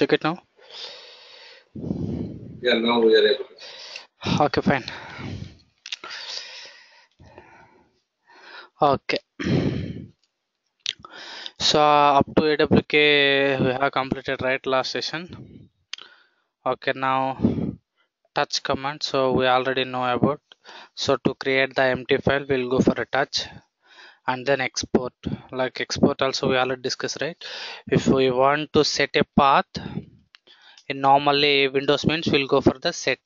check it now. Yeah, now we are able to. Okay, fine. Okay. So up to AWK we have completed right last session. Okay, now touch command. So we already know about. So to create the empty file, we'll go for a touch and then export. Like export also we already discussed, right? If we want to set a path, in normally Windows means we'll go for the set.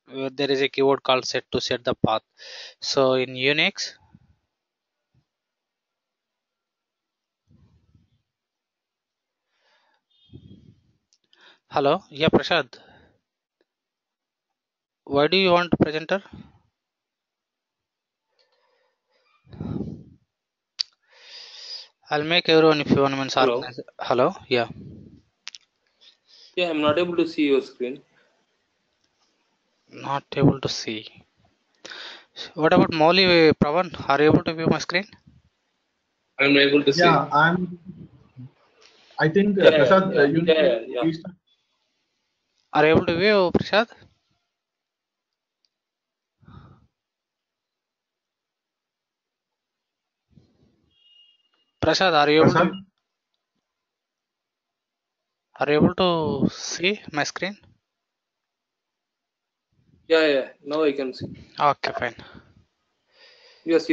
There is a keyword called set to set the path. So in Unix, hello, yeah, Prashad. Why do you want presenter? I'll make everyone if you want to Hello. organize. Hello, yeah. Yeah, I'm not able to see your screen. Not able to see. What about Molly Pravan? Are you able to view my screen? I'm able to see. Yeah, I think Prasad, you need to restart. Are you able to view, Prashad? Prashad, are you able to see my screen? Yeah. Now I can see. Okay, fine. Yes.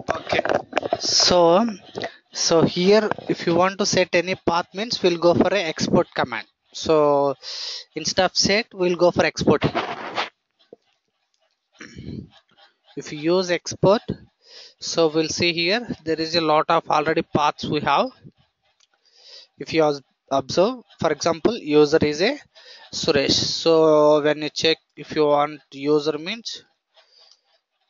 Okay. So here, if you want to set any path means we'll go for a export command. So instead of set, we'll go for export. If you use export, so we'll see here there is a lot of already paths we have. If you observe, for example, user is a Suresh. So when you check if you want user means,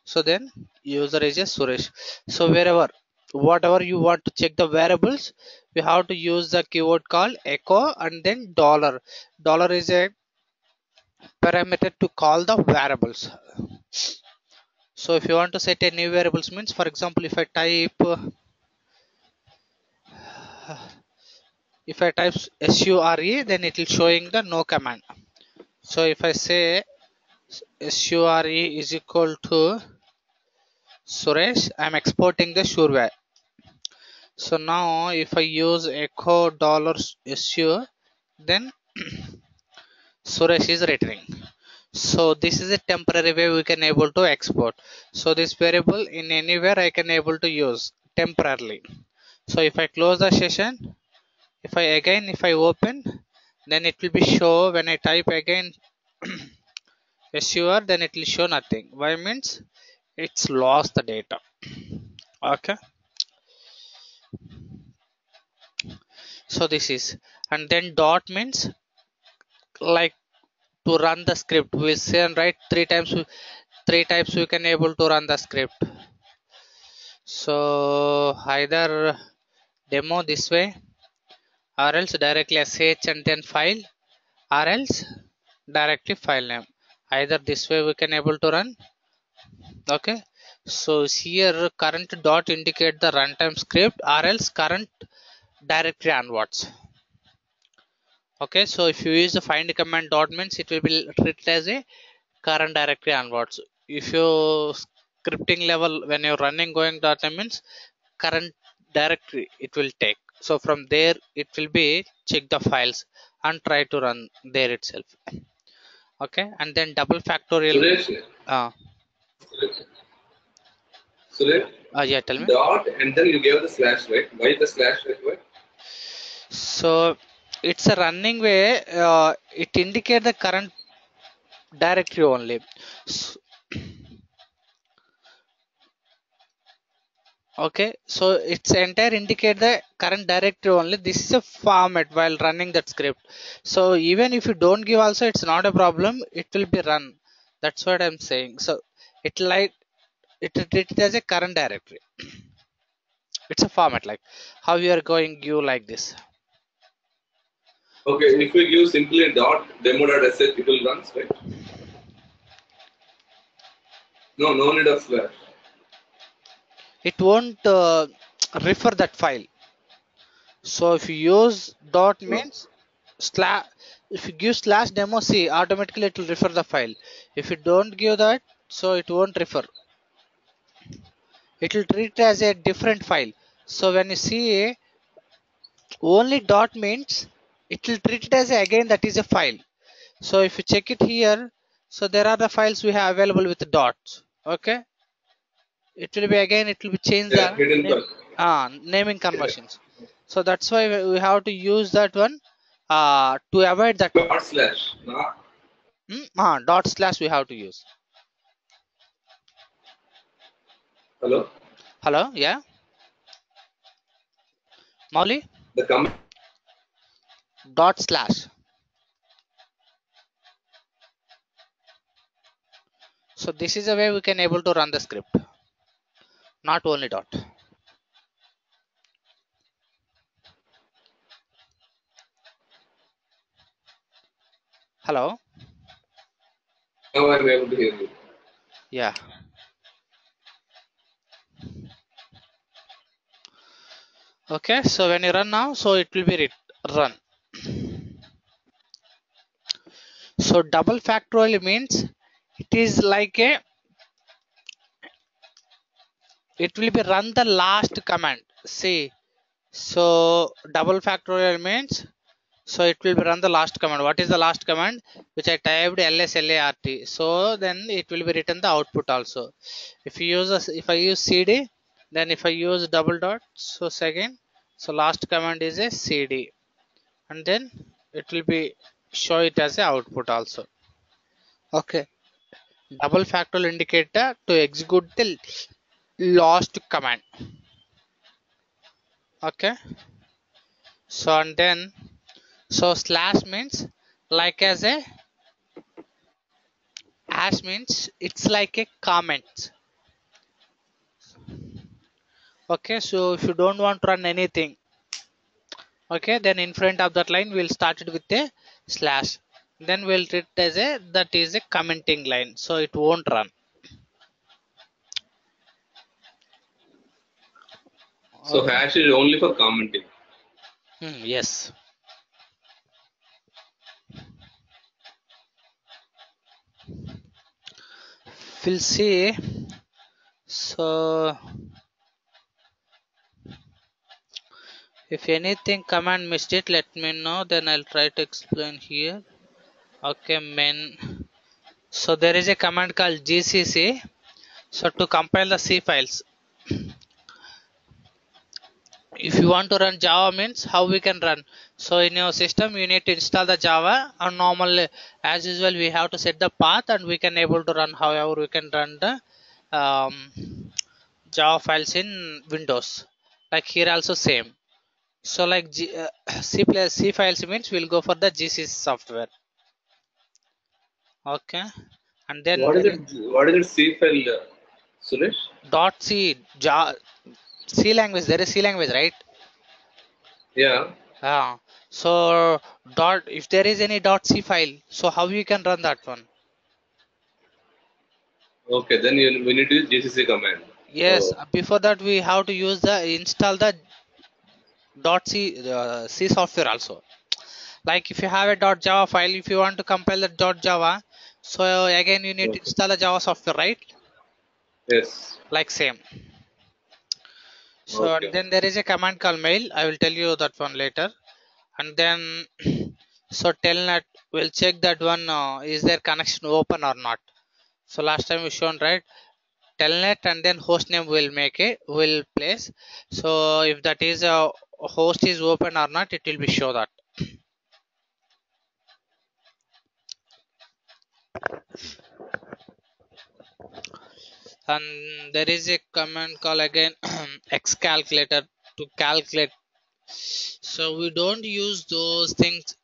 so then user is a Suresh. So wherever whatever you want to check the variables, we have to use the keyword called echo and then dollar. Dollar is a parameter to call the variables. So if you want to set a new variables means, for example, if I type SURE, then it will showing the no command. So if I say SURE is equal to Suresh, I'm exporting the sureware. So now if I use echo $SU, then Suresh is returning. So this is a temporary way we can able to export. So this variable in anywhere I can able to use temporarily. So if I close the session, if I open, then it will be show when I type again SUR, then it will show nothing. Why means it's lost the data. Okay. So this is, and then dot means like to run the script. We say right three times we can able to run the script. So either demo this way, or else directly sh and then file, or else directly file name. Either this way we can able to run. Okay. So here current dot indicate the runtime script, or else current directory onwards. Okay, so if you use the find command dot means it will be treated as a current directory onwards. If you scripting level when you're running going data means current directory it will take. So from there it will be check the files and try to run there itself. Okay, and then double factorial. Suresh? Yeah, tell me. Dot and then you gave the slash, right? Why the slash required? So it's a running way. It indicate the current directory only. Okay, so it's entire indicate the current directory only. This is a format while running that script. So even if you don't give also, it's not a problem. It will be run. That's what I'm saying. So it treat it as a current directory. It's a format like how you are going give like this. Okay, if we give simply dot demo.sh, it will run, right? No need of slash. it won't refer that file. So if you use dot means slash, if you give slash demo c, automatically it will refer the file. If you don't give that, so it won't refer. It will treat it as a different file. So when you see only dot means it will treat it as again that is a file. So if you check it here, so there are the files we have available with the dots. Okay, it will be again, it will be changed the hidden naming conversions. So that's why we have to use that one to avoid that one. dot slash. Dot slash we have to use. Hello. Hello, yeah, Mauli. The command. Dot slash. So this is a way we can able to run the script, not only dot. Hello. Now I'm able to hear you. Yeah. Okay, so when you run now, so it will be run. So double factorial means it is like a, it will be run the last command. See, so double factorial means, so it will be run the last command. What is the last command? Which I typed lsLART. So then it will be written the output also. If you use if I use cd, then if I use double dot, so second, so last command is a cd, and then it will be show it as a output also. Okay, double factorial indicator to execute the last command. Okay, so and then, so slash means like as a, hash means it's like a comment. Okay, so if you don't want to run anything, okay, then in front of that line we'll start it with a slash, then we'll treat it as a, that is a commenting line, so it won't run. So Okay. hash is only for commenting. Yes. We'll see. So if anything command missed it, let me know, then I'll try to explain here. Okay, main. So there is a command called gcc, so to compile the C files. If you want to run Java means how we can run. So in your system you need to install the Java, and normally as usual we have to set the path, and we can able to run however we can run the Java files in Windows. Like here also same. So like C files means we'll go for the GCC software. Okay, and then What is it? What is it? C file, Suresh? dot C C language. There is C language, right? Yeah. So dot, if there is any dot C file, so how you can run that one? Okay, then we need to use GCC command. Yes, before that we have to use the install the dot C software also. Like if you have a dot Java file, if you want to compile the dot Java, so again you need to install the Java software, right? Yes. Like same. So and then there is a command called mail. I will tell you that one later. And then so telnet will check that one is their connection open or not. So last time we shown, right? Telnet and then hostname will place. So if that is a host is open or not, it will be show that. And there is a command call again x calculator to calculate. So we don't use those things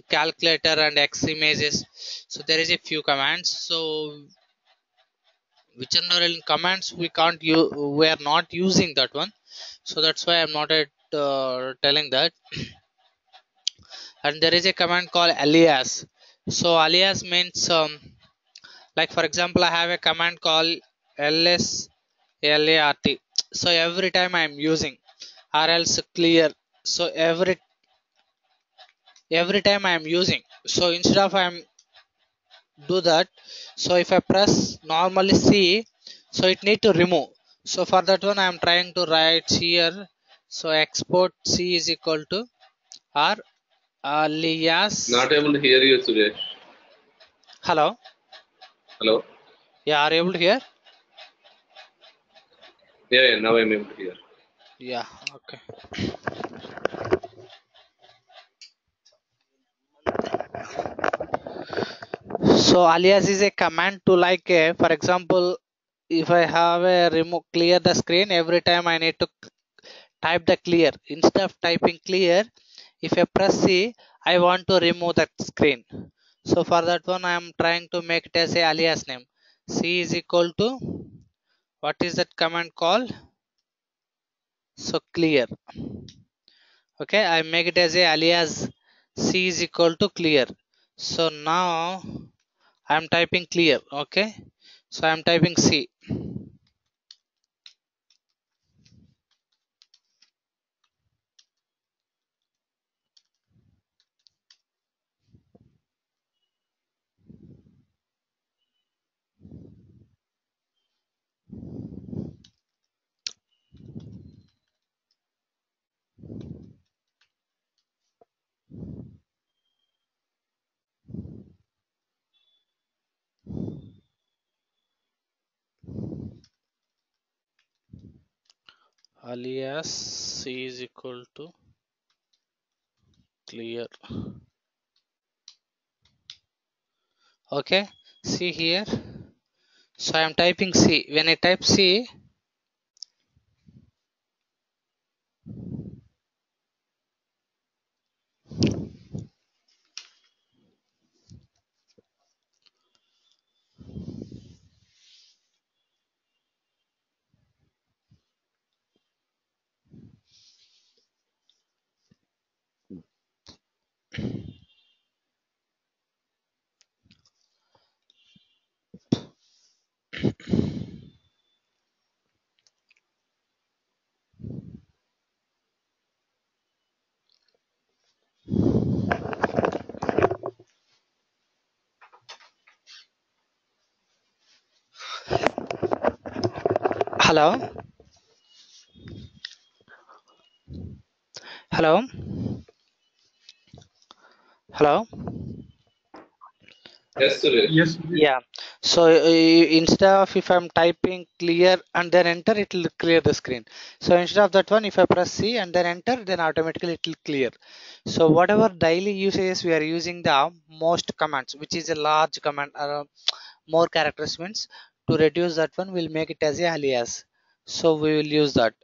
calculator and x images. So there is a few commands. So which are commands we can't use, we are not using that one. So that's why I'm not telling that. And there is a command called alias. So alias means like for example I have a command called ls LART. So every time I am using, or else clear. So every time I am using. So instead of I am do that, so if I press normally C, so it need to remove. So for that one I am trying to write here. So export C is equal to or alias. Not able to hear you, Suresh. Hello. Hello. Yeah, are you able to hear? Yeah, now I'm able to hear. Yeah, okay. So alias is a command to like a, for example, if I have a remove clear the screen, every time I need to type the clear. Instead of typing clear, if I press C, I want to remove that screen. So for that one I am trying to make it as a alias name. C is equal to, what is that command called? So clear. Okay, I make it as a alias C is equal to clear. So now I am typing clear. Okay, so I am typing C. Alias C is equal to clear. Okay, see here. So I am typing C. When I type C, hello, hello, hello. Yes, Suresh. Yes. Yeah. So instead of if I'm typing clear and then enter, it will clear the screen. So instead of that one, if I press C and then enter, then automatically it will clear. So whatever daily usages we are using the most commands, which is a large command or more characters means, to reduce that one, we'll make it as a alias. So we will use that.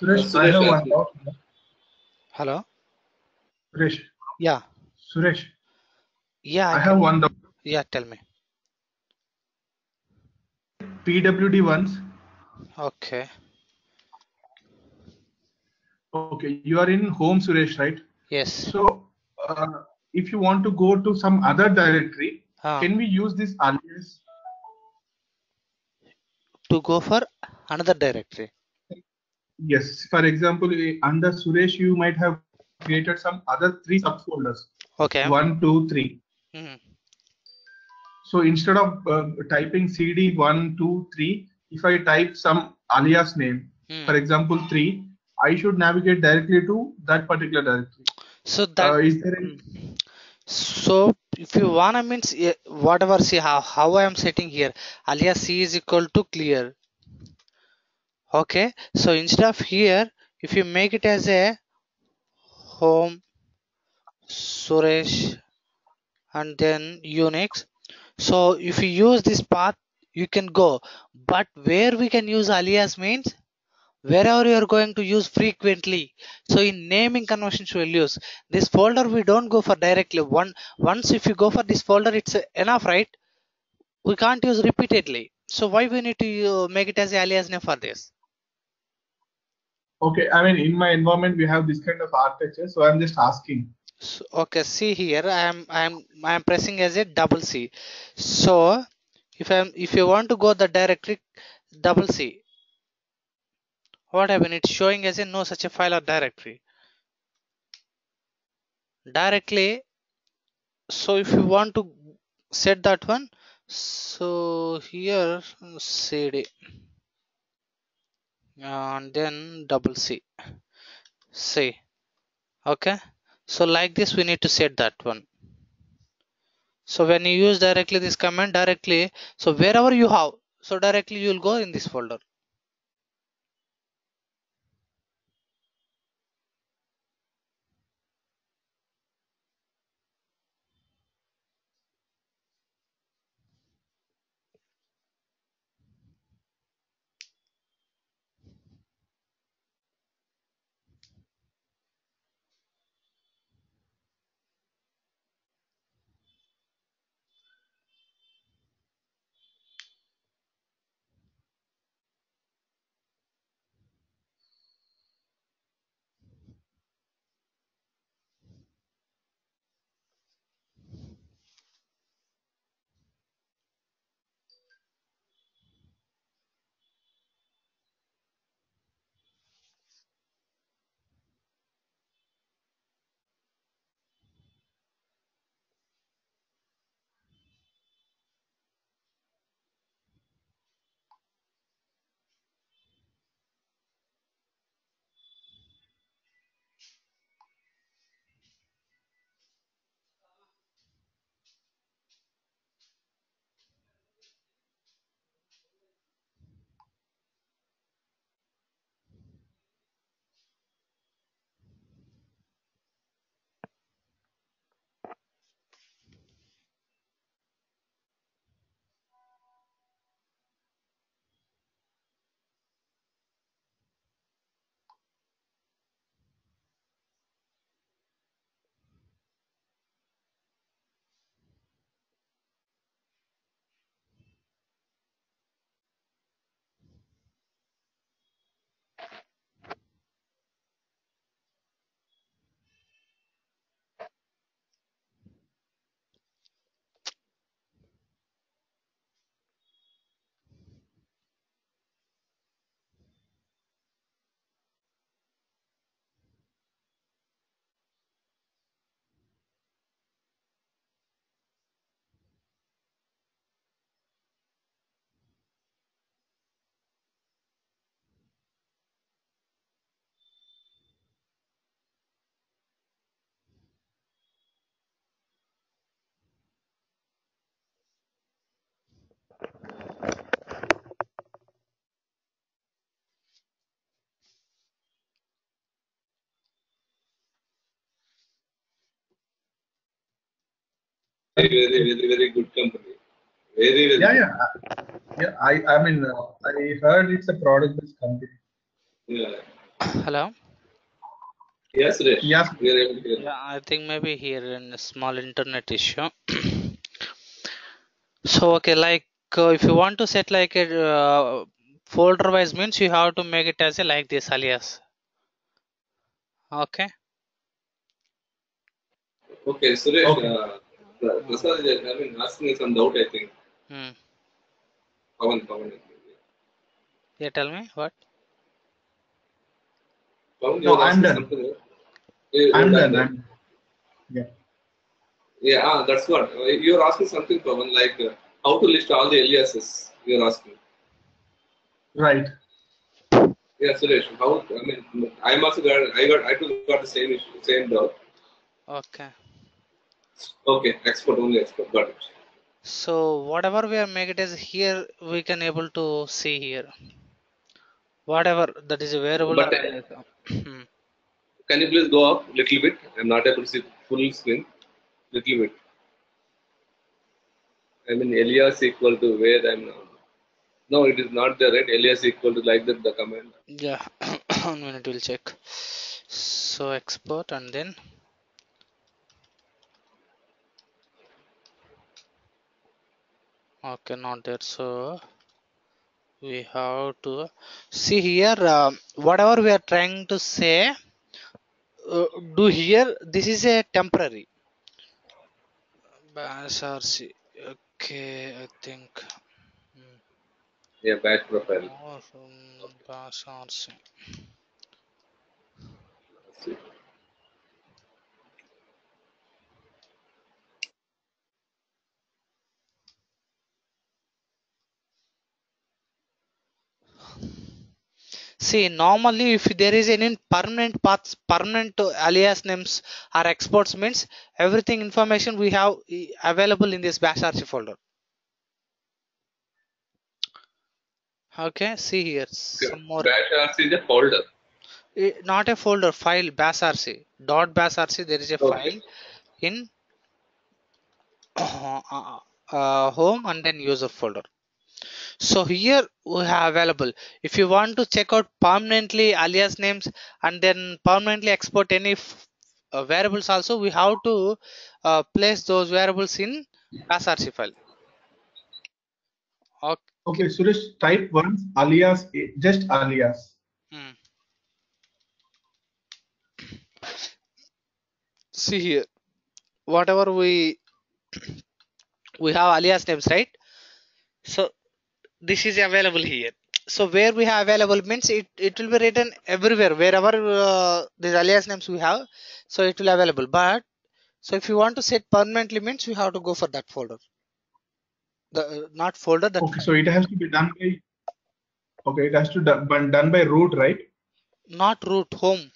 Suresh, I Suresh have has one doubt. Hello. Suresh, Yeah. Suresh, Yeah. I have one doubt. Yeah. Tell me. PWD ones. Okay. Okay, you are in home, Suresh, right? Yes. So, if you want to go to some other directory, Ah. can we use this alias? To go for another directory. Yes. For example, under Suresh, you might have created some other 3 subfolders. Okay. 1, 2, 3. Mhm. So instead of typing CD 1, 2, 3, if I type some alias name, for example 3, I should navigate directly to that particular directory. So that Is there any? so if you wanna means whatever, see how I am setting here, alias C is equal to clear. Okay, so instead of here, if you make it as a home Suresh and then Unix, so if you use this path you can go, but where we can use alias means wherever you are going to use frequently. So in naming conventions we'll use this folder, we don't go for directly once. If you go for this folder, it's enough, right? We can't use repeatedly, so why we need to make it as alias name for this? Okay, I mean, in my environment, we have this kind of architecture, so I'm just asking. So, okay, see here, I am pressing as a double C. So if you want to go the directory double C, what happened? It's showing as a no such a file or directory directly. So if you want to set that one, so here cd and then double C. See, okay. So like this we need to set that one. So when you use directly this command directly, so wherever you have, so directly you will go in this folder. Very good company. Very Yeah, yeah, yeah. I mean, I heard it's a product-based company. Yeah. Hello. Yes, Suresh. Yes. We are able to hear. Yeah, I think maybe here in a small internet issue. So okay, like if you want to set like a folder wise means you have to make it as a like this alias. Okay. Okay, Suresh. Okay. Prasad is asking some doubt, I think. Hmm. Pawan. Yeah, tell me what. Pawan, you No, were I'm asking done. something. You're I'm done, done. right? Yeah. Yeah, that's what. You're asking something, Pawan, like how to list all the aliases. You're asking. Right. Yeah, Suresh. How? I'm also I too got the same issue, same doubt. Okay. Okay, only export. Got it. So whatever we are make it as here, we can able to see here. Whatever that is a variable But or alias. Hmm. can you please go up little bit? I'm not able to see full screen. Little bit. alias equal to where I'm now. No, it is not there, right? Alias equal to like that the command. Yeah. 1 minute we'll check. So export and then okay, not there. So we have to see here whatever we are trying to say do here. This is a temporary bash RC. Okay, I think Yeah, batch profile. Bash RC. See. See, normally if there is any permanent paths, permanent alias names or exports means everything information we have available in this bash RC folder. Okay, see here Okay. some more. Batch RC is a folder. Not a folder, file bash RC. Dot bash RC, there is a Okay. file in home and then user folder. So here we have available. If you want to check out permanently alias names and then permanently export any variables also, we have to place those variables in src file. Okay. Okay, Suresh, type once alias, just alias. Hmm. See here, whatever we have alias names, right? So this is available here. So where we have available means it will be written everywhere wherever these alias names we have, so it will available. But so if you want to set permanently means we have to go for that folder, the not folder, that Okay, file. so it has to be done by. Okay, it has to be done by root, right? Not root, home,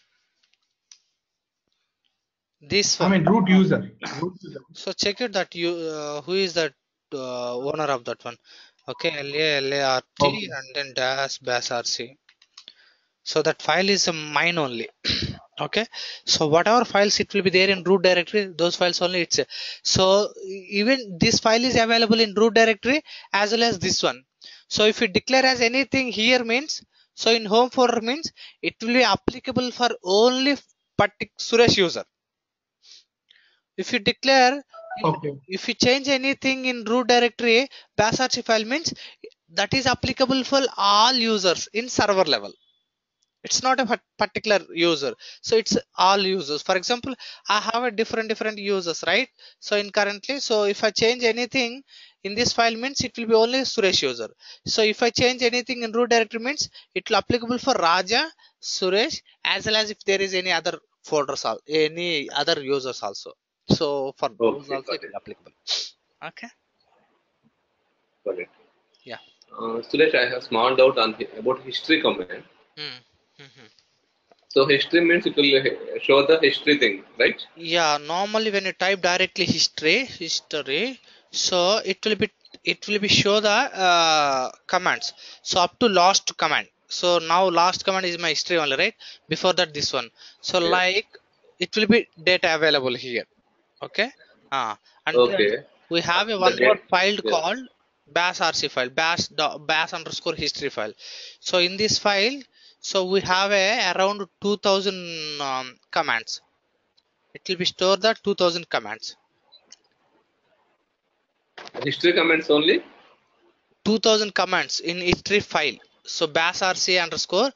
this I one. mean root Uh, user. Root user. so check it that you who is that owner of that one. Okay, LART Okay. and then dash bash rc. So that file is mine only. Okay, so whatever files it will be there in root directory, those files only it's so even this file is available in root directory as well as this one. So if you declare as anything here means, so in home folder means it will be applicable for only Suresh user. If you declare Okay. if you change anything in root directory bash rc file means that is applicable for all users in server level. It's not a particular user, so it's all users. For example, I have a different users, right? So in currently, so if I change anything in this file means it will be only Suresh user. So if I change anything in root directory means it will applicable for Raja, Suresh, as well as if there is any other folders, any other users also. So for those Okay, also got it it. will applicable. Okay. Got it. Yeah. Suresh, I have small doubt on about history command. Hmm. Mhm. So history means it will show the history thing, right? Yeah, normally when you type directly history, so it will be show the commands. So up to last command. So now last command is my history only, right? Before that this one. So Yeah. like it will be data available here. Okay. And then Okay. we have a The one more date. file Yeah. called bash rc file, bash underscore history file. So in this file, so we have a around 2000 commands. It will be store the 2000 commands. History comments only. 2000 commands in history file. So bash rc underscore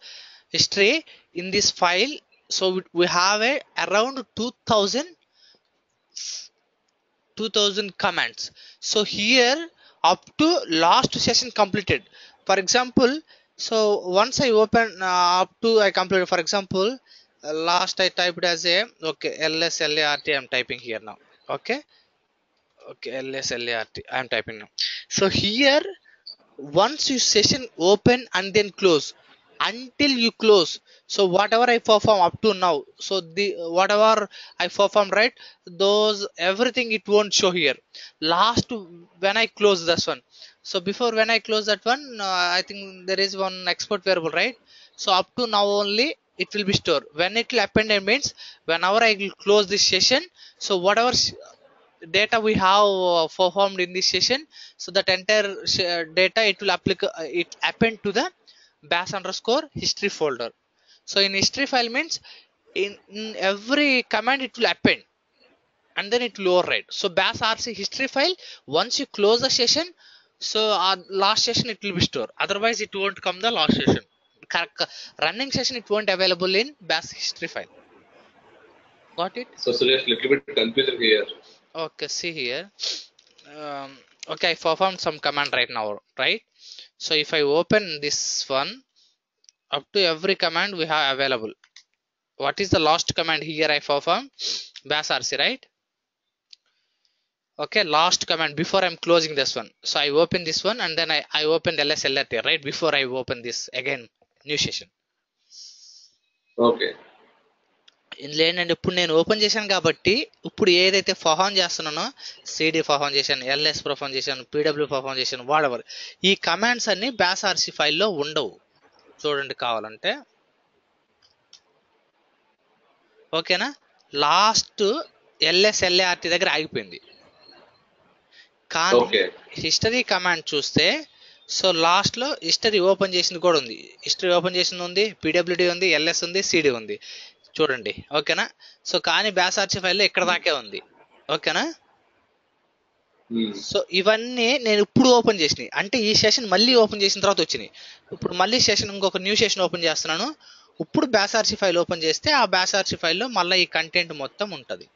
history in this file. So we have a around 2000 commands. So here up to last session completed. For example, so once I open up to I completed. For example, last I typed as a okay lsLART. I'm typing here now. Okay. Okay, lsLART. I'm typing now. So here, once you session open and then close, until you close. So whatever I perform up to now, so the whatever I perform, right, those everything it won't show here. Last when I close this one. So before when I close that one, I think there is one export variable, right? So up to now only it will be stored. When it will append, it means whenever I will close this session, so whatever data we have performed in this session, so that entire data it will it append to the bash underscore history folder. So in history file means in every command it will append and then it will override. So bash rc history file, once you close the session, so last session it will be stored, otherwise it won't come the last session. Running session it won't available in bash history file. Got it? So Suresh, little bit confused here. Okay, see here. Okay, I performed some command right now, right? So if I open this one, up to every command we have available. What is the last command here I perform? Bash RC, right? Okay, last command before I'm closing this one. So I open this one and then I open LSLRT, right? Before I open this again new session. Okay. ఇందులో ఏంటంటే ఇప్పుడు నేను open చేశాను కాబట్టి ఇప్పుడు ఏదైతే perform చేస్తున్నానో CD perform చేశాను, ఎల్ఎస్ పర్ఫామ్ చేశాను, పీడబ్ల్యూ పర్ఫామ్ చేశాను, వాడెవర్ ఈ కమాండ్స్ అన్ని బ్యాష్ ఆర్సీ ఫైల్లో ఉండవు. చూడండి కావాలంటే. ఓకేనా? లాస్ట్ ఎల్ఎస్ఎల్ఏఆర్టీ దగ్గర ఆగిపోయింది. కానీ హిస్టరీ కమాండ్ చూస్తే సో లాస్ట్లో హిస్టరీ ఓపెన్ చేసింది కూడా ఉంది. హిస్టరీ ఓపెన్ చేసింది ఉంది, పీడబ్ల్యూడి ఉంది, ఎల్ఎస్ ఉంది, సిడి ఉంది. చూడండి. ఓకేనా? సో కానీ బ్యాష్ ఆర్సీ ఫైల్లో ఇక్కడ దాకే ఉంది. ఓకేనా? సో ఇవన్నీ నేను ఇప్పుడు ఓపెన్ చేసినాయి. అంటే ఈ సెషన్ మళ్ళీ ఓపెన్ చేసిన తర్వాత వచ్చినాయి. ఇప్పుడు మళ్ళీ సెషన్ ఇంకొక న్యూ సెషన్ ఓపెన్ చేస్తున్నాను. ఇప్పుడు బ్యాష్ ఆర్సీ ఫైల్ ఓపెన్ చేస్తే ఆ బ్యాష్ ఆర్సీ ఫైల్లో మళ్ళీ ఈ కంటెంట్ మొత్తం ఉంటుంది.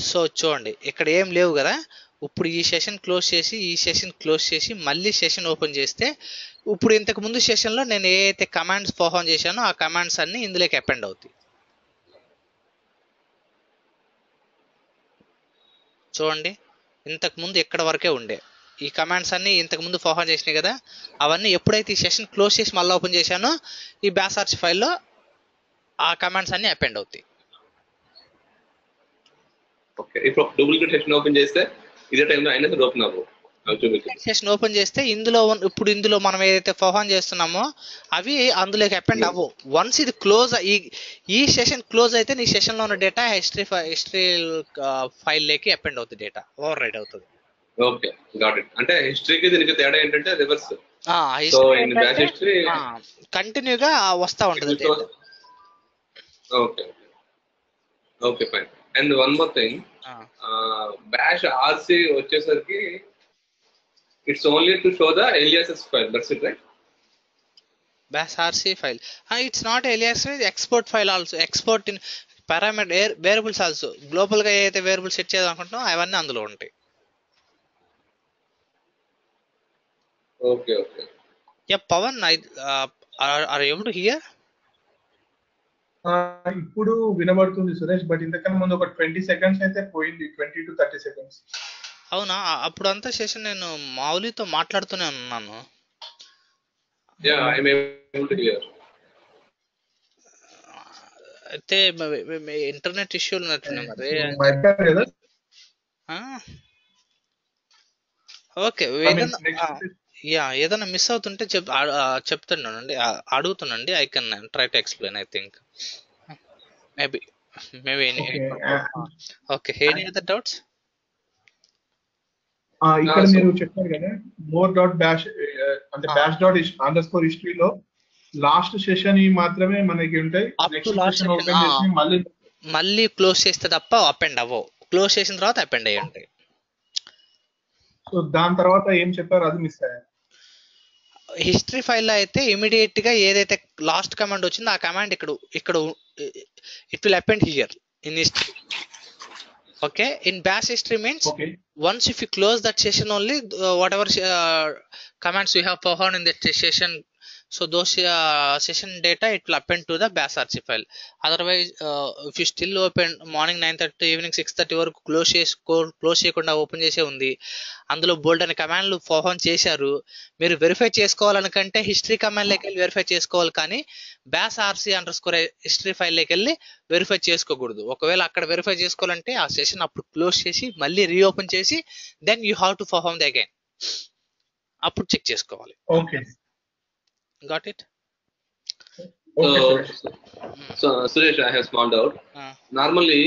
సో చూడండి ఇక్కడ ఏం లేవు కదా. ఇప్పుడు ఈ సెషన్ క్లోజ్ చేసి ఈ సెషన్ క్లోజ్ చేసి మళ్ళీ సెషన్ ఓపెన్ చేస్తే ఇప్పుడు ఇంతకు ముందు సెషన్లో నేను ఏ అయితే కమాండ్స్ పర్ఫామ్ చేశానో ఆ కమాండ్స్ అన్ని ఇందులోకి అపెండ్ అవుతాయి. చూడండి ఇంతకు ముందు ఎక్కడ వరకే ఉండే ఈ కమాండ్స్ అన్ని ఇంతకు ముందు పర్ఫామ్ చేసినాయి కదా, అవన్నీ ఎప్పుడైతే ఈ సెషన్ క్లోజ్ చేసి మళ్ళీ ఓపెన్ చేశానో ఈ బ్యాష్ ఆర్సీ ఫైల్లో ఆ కమాండ్స్ అన్ని అపెండ్ అవుతాయి. ఓకే. ఇప్పుడు డూప్లికేట్ సెషన్ ఓపెన్ చేస్తే ఇదే టైంలో అయినా సరే ఓపెన్ అవ్వవు. సెషన్ ఓపెన్ చేస్తే ఇందులో ఇప్పుడు ఇందులో మనం ఏదైతే పర్ఫామ్ చేస్తున్నామో అవి అందులోకి అపెండ్ అవ్వవు. వన్స్ ఇది క్లోజ్ ఈ సెషన్ క్లోజ్ అయితే నీ సెషన్ లో ఉన్న డేటా హిస్టరీ ఫైల్ లేకి అపెండ్ అవుతుంది, డేటా ఓవర్ రైడ్ అవుతుంది. Okay, got it. అంటే హిస్టరీకి దీనికి తేడా ఏంటంటే reverse. So in bash history కంటిన్యూగా వస్తా ఉంటుంది. Okay okay fine. And one more thing, bash RC వచ్చేసరికి it's only to show the aliases file, that's it, right? Bash RC file, it's not alias, export file also, export in parameter variables also. Global గా ఏదైతే variable set చేద్దాం అనుకుంటున్నాం అవన్నీ అందులో ఉంటాయి. Okay okay. Yeah Pavan, are able to hear? ఇప్పుడు వినబడుతుంది Suresh, but ఇంతకన్నా ముందు ఒక 20 seconds అయితే పోయింది, 20 to 30 seconds. అవునా? అప్పుడు అంతా సెషన్ నేను మౌలితో మాట్లాడుతూనే ఉన్నాను. అయితే ఇంటర్నెట్ ఇష్యూలు ఉన్నట్టున్నాయి మరి. ఓకే, ఏదైనా మిస్ అవుతుంటే చెప్తున్నానండి, అడుగుతున్నాండి. I can try to explain. I think maybe okay. Any other doubts? ఇక్కడ మీరు చెప్పారు కదా మోర్ డాట్ బ్యాష్ అంటే బ్యాష్ డాట్ అండర్స్కోర్ హిస్టరీలో లాస్ట్ సెషన్ మాత్రమే మనకి ఉంటాయి. మళ్ళీ క్లోజ్ చేస్తే తప్ప అపెండ్ అవ్వవు. క్లోజ్ చేసిన తర్వాత అపెండ్ అయ్యి ఉంటాయి. సో దాని తర్వాత ఏం చెప్పారు అది మిస్ అయ్యారు. హిస్టరీ ఫైల్లో అయితే ఇమీడియట్ గా ఏదైతే లాస్ట్ కమాండ్ వచ్చిందో ఆ కమాండ్ ఇక్కడ it will append here in history. Okay, in bash history means once if you close that session only, whatever commands you have performed in that session, so those session data it will append to the bash RC file. Otherwise if you still open morning 9:30 evening 6:30 వరకు close చేయకుండా open చేసే ఉంది, అందులో బోల్డ్ అనే కమాండ్లు perform చేశారు, మీరు verify చేసుకోవాలనుకంటే history command లోకి వెళ్ళి వెరిఫై చేసుకోవాలి, కానీ bash RC underscore history file లోకి వెళ్ళి వెరిఫై చేసుకోకూడదు. ఒకవేళ అక్కడ వెరిఫై చేసుకోవాలంటే ఆ సెషన్ అప్పుడు క్లోజ్ చేసి మళ్ళీ రీఓపెన్ చేసి then you have to perform the again, అప్పుడు చెక్ చేసుకోవాలి. Okay, got it? So Suresh, I have small doubt. Normally,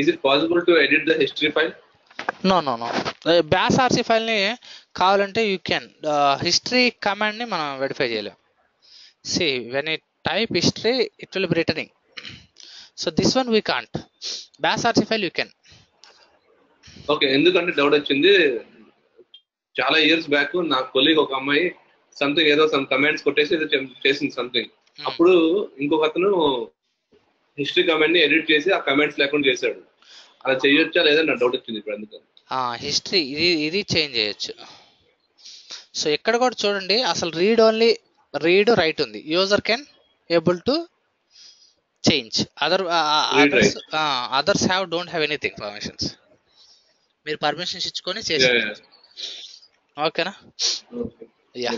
is it possible to edit the history file? No. Bash RC file ని కావాలంటే you can. History command ని మనం verify చేయలేం. See, when you type history, it will be returning. So this one we can't. Bash RC file you can. Okay, ఎందుకంటే doubt వచ్చింది. చాలా years back నా colleague ఒక అమ్మాయి సంథింగ్ ఏదో సమ్ కమాండ్స్ కొట్టేసి ఏదో చేసింది సంథింగ్. అప్పుడు ఇంకొక అతను హిస్టరీ కమాండ్ ని ఎడిట్ చేసి ఆ కమాండ్స్ లేకుండా చేశాడు. అలా చేయొచ్చా లేదా నా డౌట్ వచ్చింది ఇప్పుడు అందుకని. హిస్టరీ ఇది చేంజ్ చేయొచ్చు. సో ఇక్కడ కూడా చూడండి, అసలు రీడ్ రైట్ ఉంది. User can able to change. Others don't have anything permissions. మీరు పర్మిషన్స్ ఇచ్చుకొని చేసి ఓకేనా. యా.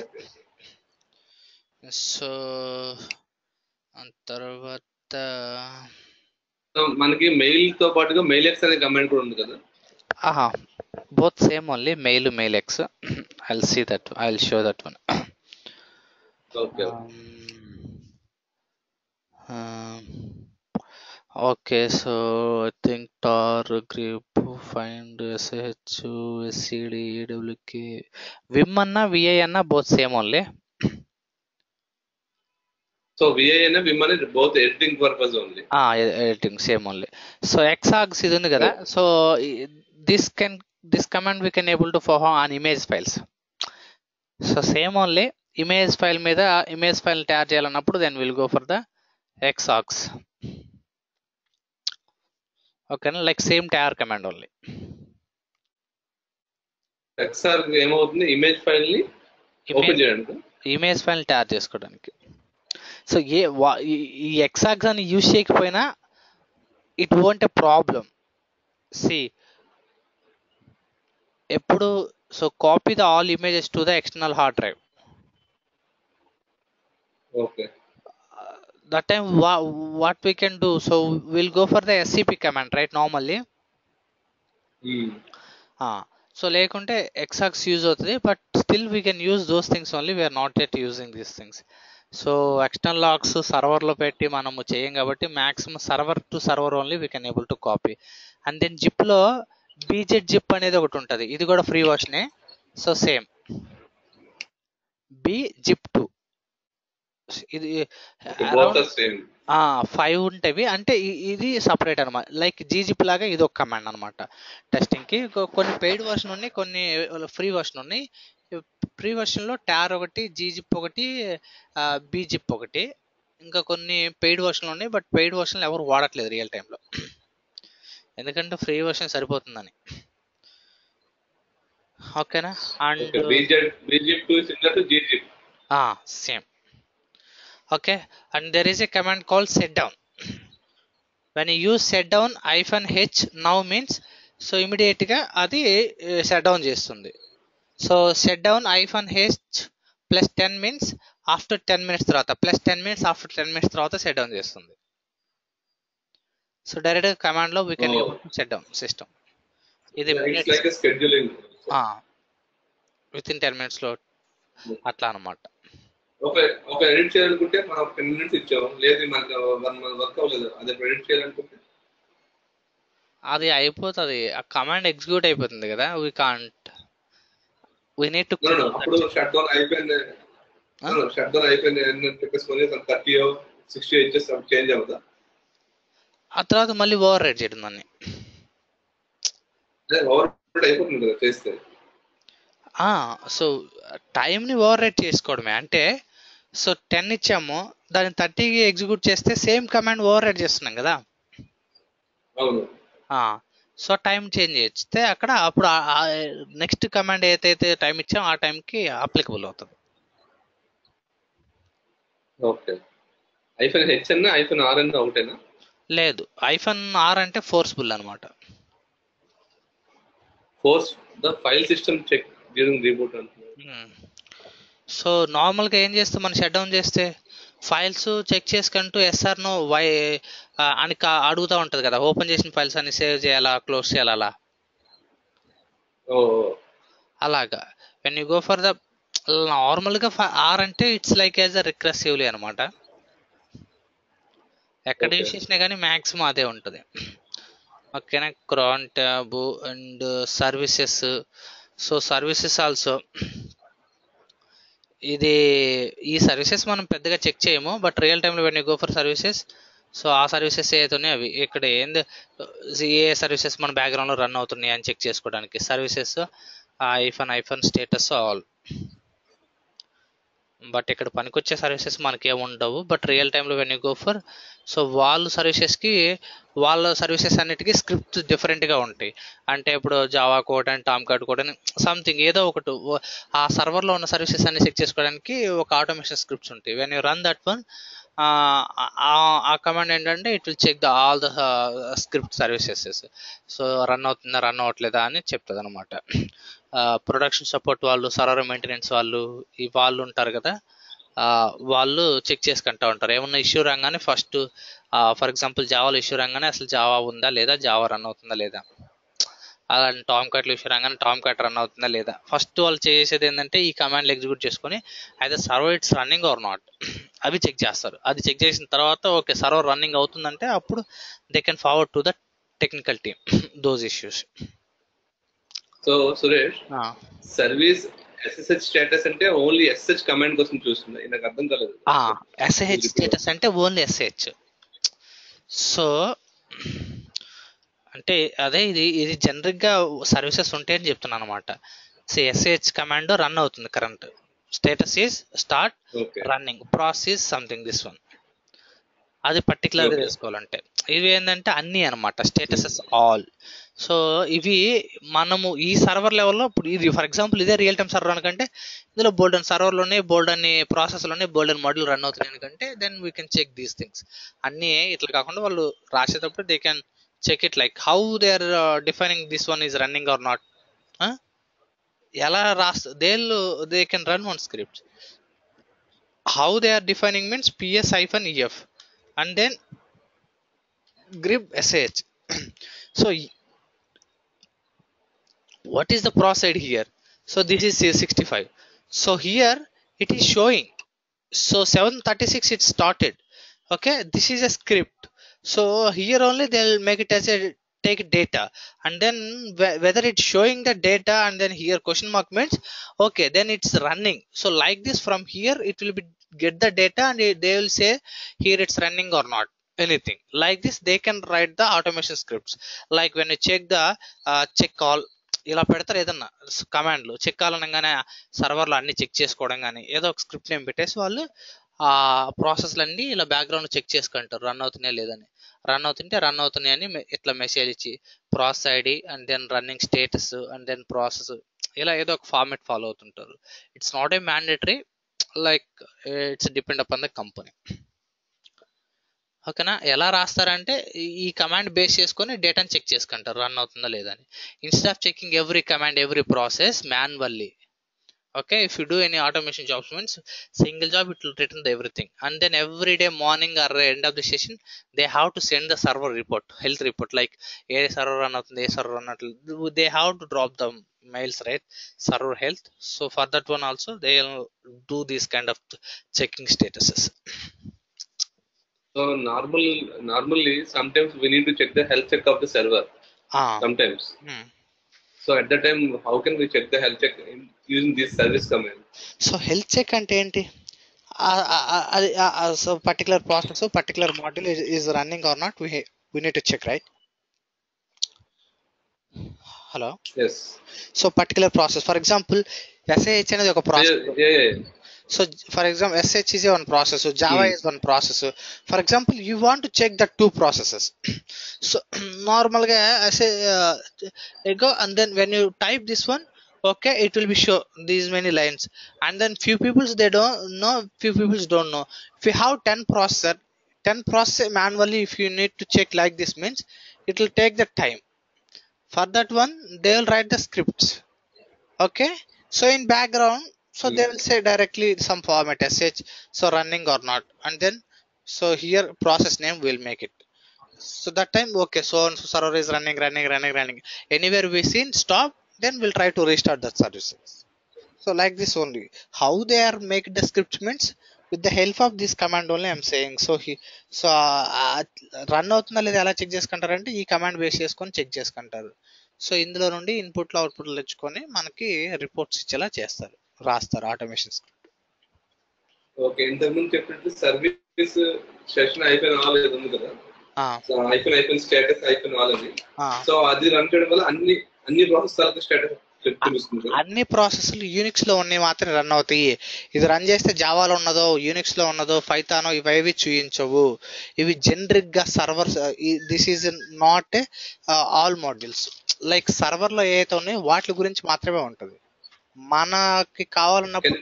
సో తర్వాత మనకి మెయిల్ తో పాటుగా మెయిల్ ఎక్స్ అనే కమాండ్ కూడా ఉంది కదా. both same only, mail x. I'll see that, I'll show that one. Okay. Okay, so I think tar grep find sh scd awk vim anna vi anna both same only. So vi and vim are both editing purpose only. Editing same only. So xargs ఇది ఉంది కదా. So this command we can able to perform on image files. So same only, image file మీద image file tag చేయాలన్నప్పుడు then we'll go for the xargs. Okay, like same tar command only. xarg ఏమవుతుంది, image file ని open చేయడానికి, image file tag చేసుకోవడానికి. So ఈ xargs అని use చేయకపోయినా it won't a problem. See ఎప్పుడు so copy the all images to the external hard drive. Okay. That time what we can do, so we'll go for the scp command, right, normally. So లేకుంటే xargs use అవుతుంది, but still we can use those things only, we are not yet using these things. So external logs సర్వర్లో పెట్టి మనము చేయం కాబట్టి maximum server to server only we can able to copy. And then జిప్లో BZ zip అనేది ఒకటి ఉంటుంది, ఇది కూడా ఫ్రీ వర్షనే. సో సేమ్ bzip2 ఇది 5 ఉంటాయి. అంటే ఇది సపరేట్ అనమాట, లైక్ gzip లాగా ఇది ఒక కమాండ్ అనమాట టెస్టింగ్కి. కొన్ని పెయిడ్ వర్షన్ ఉన్నాయి, కొన్ని ఫ్రీ వర్షన్ ఉన్నాయి. ఫ్రీ వర్షన్లో టార్ ఒకటి, gzip ఒకటి, bzip ఒకటి, ఇంకా కొన్ని పెయిడ్ వర్షన్లు ఉన్నాయి. బట్ పెయిడ్ వర్షన్లు ఎవరు వాడట్లేదు రియల్ టైంలో, ఎందుకంటే ఫ్రీ వర్షన్ సరిపోతుందని. ఓకేనా. And bzip2 is similar to gzip. Same. Okay, and there is a command called setdown. When you use setdown -h now means, so immediate గా అది shutdown చేస్తుంది. So setdown -h plus 10 means after 10 minutes తర్వాత, plus 10 minutes after 10 minutes తర్వాత shutdown చేస్తుంది. So direct command లో we can able to shut down system. ఇది it's like a scheduling. within 10 minutes లో అట్లా అన్నమాట. ఒక ఎడిట్ చేయాలనుకుంటే మనం 10 minutes ఇచ్చాం, లేదు మనకు 1 month వర్క్ అవ్వలేదు, అదే ఎడిట్ చేయాలనుకుంటే అది అయిపోతుంది, ఆ కమాండ్ ఎగ్జిక్యూట్ అయిపోతుంది కదా. we need to అప్పుడు షట్ డౌన్ అయిపోయింది అని చెప్పేసి 30 or 60 ఇచ్చేసి చేంజ్ అవుతా, ఆ తర్వాత మళ్ళీ ఓవర్ రైట్ చేయడం దాన్ని. ఓవర్ రైట్ అయిపోతుంది కదా చేస్తే. సో టైంని ఓవర్ రైట్ చేసుకోవడమే. అంటే సో 10 ఇచ్చాము, దాన్ని 30కి ఎగ్జిక్యూట్ చేస్తే సేమ్ కమాండ్ ఓవర్ రైట్ చేస్తున్నాం కదా. అవును. సో టైం చేంజ్ చేస్తే అక్కడ అప్పుడు నెక్స్ట్ కమాండ్ ఏదైతే టైం ఇచ్చామో ఆ టైంకి అప్లికబుల్ అవుతుంది. ఓకే. -h అన్న -r అన్న ఒకటేనా? లేదు, -r అంటే ఫోర్స్ఫుల్ అనమాట. Force the file system check during reboot అంటున్నారు. సో నార్మల్గా ఏం చేస్తాం, మనం షట్ డౌన్ చేస్తే ఫైల్స్ చెక్ చేసుకుంటూ ఎస్ఆర్నో వై అని అడుగుతూ ఉంటుంది కదా, ఓపెన్ చేసిన ఫైల్స్ అన్ని సేవ్ చేయాలా, క్లోజ్ చేయాలా, అలా అలాగా. When you go for the నార్మల్గా ఆర్ అంటే it's like as a recursively అనమాట. ఎక్కడ యూస్ చేసినా కానీ మ్యాక్సిమం అదే ఉంటుంది. ఓకేనా. Cron tab and services. So services also ఈ సర్వీసెస్ మనం పెద్దగా చెక్ చేయము, బట్ రియల్ టైంలో when you go for services, so ఆ సర్వీసెస్ ఏదైతున్నాయి అవి ఇక్కడ ఏ సర్వీసెస్ మన బ్యాక్గ్రౌండ్లో రన్ అవుతున్నాయి అని చెక్ చేసుకోవడానికి services hyphen status all. But ఇక్కడ పనికొచ్చే సర్వీసెస్ మనకేం ఉండవు. బట్ రియల్ టైంలో when you go for, so వాళ్ళ సర్వీసెస్ అన్నిటికీ స్క్రిప్ట్స్ డిఫరెంట్గా ఉంటాయి. అంటే ఇప్పుడు Java code and Tom card code అని సంథింగ్ ఏదో ఒకటి ఆ సర్వర్లో ఉన్న సర్వీసెస్ అన్ని చెక్ చేసుకోవడానికి ఒక ఆటోమేషన్ స్క్రిప్ట్స్ ఉంటాయి. When you run that one, ఆ కమాండ్ ఏంటంటే it will check all the script services. So run అవుతుందా రన్ అవ్వట్లేదా అని చెప్తుంది అనమాట. ప్రొడక్షన్ సపోర్ట్ వాళ్ళు, సర్వర్ మెయింటెనెన్స్ వాళ్ళు ఉంటారు కదా, వాళ్ళు చెక్ చేసుకుంటూ ఉంటారు. ఏమన్నా ఇష్యూ రాగానే ఫస్ట్ ఫర్ ఎగ్జాంపుల్ జావాలో ఇష్యూ రాగానే అసలు జావా ఉందా లేదా, జావా రన్ అవుతుందా లేదా, అలాంటి టామ్ కార్ట్లో ఇష్యూ రాగానే టామ్ కార్ట్ రన్ అవుతుందా లేదా, ఫస్ట్ వాళ్ళు చేసేది ఏంటంటే ఈ కమాండ్లు ఎగ్జిక్యూట్ చేసుకొని అయితే server it's running or not అవి చెక్ చేస్తారు. అది చెక్ చేసిన తర్వాత ఓకే సర్వర్ రన్నింగ్ అవుతుందంటే అప్పుడు they can forward to the technical team those issues. So Suresh, service SSH status అంటే ఓన్లీ SSH కమాండ్ కోసం చూస్తుంది, నాకు అర్థం కాలేదు. SSH స్టేటస్ అంటే ఓన్లీ SSH. సో అంటే అదే ఇది జనరిక్గా సర్వీసెస్ ఉంటాయని చెప్తున్నాను అనమాట. సో SSH కమాండ్ రన్ అవుతుంది current, status is start running, process is something this one, అది పర్టికులర్గా తెలుసుకోవాలంటే. ఇవి ఏంటంటే అన్నీ అనమాట స్టేటసెస్ ఆల్. సో ఇవి మనము ఈ సర్వర్ లెవెల్లో ఇప్పుడు ఇది ఫర్ ఎగ్జాంపుల్ ఇదే రియల్ టైమ్ సర్వర్ అనుకంటే ఇందులో బోల్డ్ అని సర్వర్లోనే బోల్డ్ అని ప్రాసెస్లోనే బోల్డ్ అని మాడ్యూల్ రన్ అవుతున్నాయి అనుకంటే then we can check these things. అన్నీ ఇట్లా కాకుండా వాళ్ళు రాసేటప్పుడు they can check it like how they are defining this one is running or not. ఎలా they can run one script. How they are defining means PS-EF and then grib sh. So what is the process here? So this is 65. So here it is showing, so 7:36 it started. Okay, this is a script. So here only they'll make it as a take data, and then whether it's showing the data and then here question mark means okay then it's running. So like this from here it will be get the data and they will say here it's running or not, anything like this. They can write the automation scripts like when you check the check all ఇలా పెడతారు. ఏదన్నా కమాండ్లు check కావాలనగానే సర్వర్లో అన్ని check చేసుకోవడం కానీ ఏదో ఒక script name పెట్టేసి వాళ్ళు ఆ ప్రాసెస్లన్నీ ఇలా బ్యాక్గ్రౌండ్ చెక్ చేసుకుంటారు రన్ అవుతున్నాయా లేదని. రన్ అవుతుంటే రన్ అవుతున్నాయని ఇట్లా మెసేజ్ ఇచ్చి process ID and then running status and then process ఇలా ఏదో ఒక ఫార్మేట్ ఫాలో అవుతుంటారు. It's not a mandatory, like it's depend upon the company. ఓకేనా. ఎలా రాస్తారంటే ఈ కమాండ్ బేస్ చేసుకొని డేటాని చెక్ చేసుకుంటారు రన్ అవుతుందా లేదా అని, instead of checking every command every process manually. Okay, if you do any automation jobs means single job it will return the everything, and then every day morning or end of the session they have to send the server report, health report, like a server run avutundi, a server run avutundi, they have to drop the mails, right, server health. So for that one also they'll do this kind of checking statuses. So normally sometimes we need to check the health check of the server sometimes. So at that time how can we check the health check using this service command? So health check ante enti, so particular process, so particular module is running or not, we need to check, right? Hello. Yes. So particular process, for example SH అనేది ఒక process. So for example SH is one process, so Java is one process. For example you want to check the two processes. So normal ga say go and then when you type this one, okay, it will be show these many lines, and then few people they don't know, few people don't know. If you have 10 process manually, if you need to check like this means it will take the time. For that one they will write the scripts. Okay, so in background, so they will say directly some format sh, so running or not, and then so here process name will make it. So that time okay, so and so server is running. Anywhere we seen stop, then we'll try to restart that services. So like this only how they are make the script means with the help of this command only I'm saying. So run అవుతుందా లేదా ఎలా check చేసుకుంటారంటే ఈ command base చేసుకొని check చేసుకుంటారు. So ఇందులో నుండి ఇన్పుట్లు అవుట్పుట్లు తెచ్చుకొని మనకి రిపోర్ట్స్ ఇచ్చేలా చేస్తారు, రాస్తారు ఆటోమేషన్ స్క్రిప్ట్. ఓకే, ఇంతకుముందు చెప్పినట్టు సర్వీస్ సెషన్ అయిపోయిన వాళ్ళు ఉంది కదా, సో అయిపోయిన స్టేటస్ అయిపోయిన వాళ్ళని, సో అది రన్ చేయడం వల్ల అన్ని ప్రాసెస్ స్టేటస్ అన్ని ప్రాసెస్లు యూనిక్స్ లో ఉన్నాయి మాత్రమే రన్ అవుతాయి. ఇది రన్ చేస్తే జావాలో ఉన్నదో యూనిక్స్ లో ఉన్నదో పైథానో ఇవేవి చూయించవు. ఇవి జనరిక్ గా servers, this is not all modules. Like server లో ఏదైతే ఉన్నాయో వాటి గురించి మాత్రమే ఉంటది. మనకి కావాలన్నప్పుడు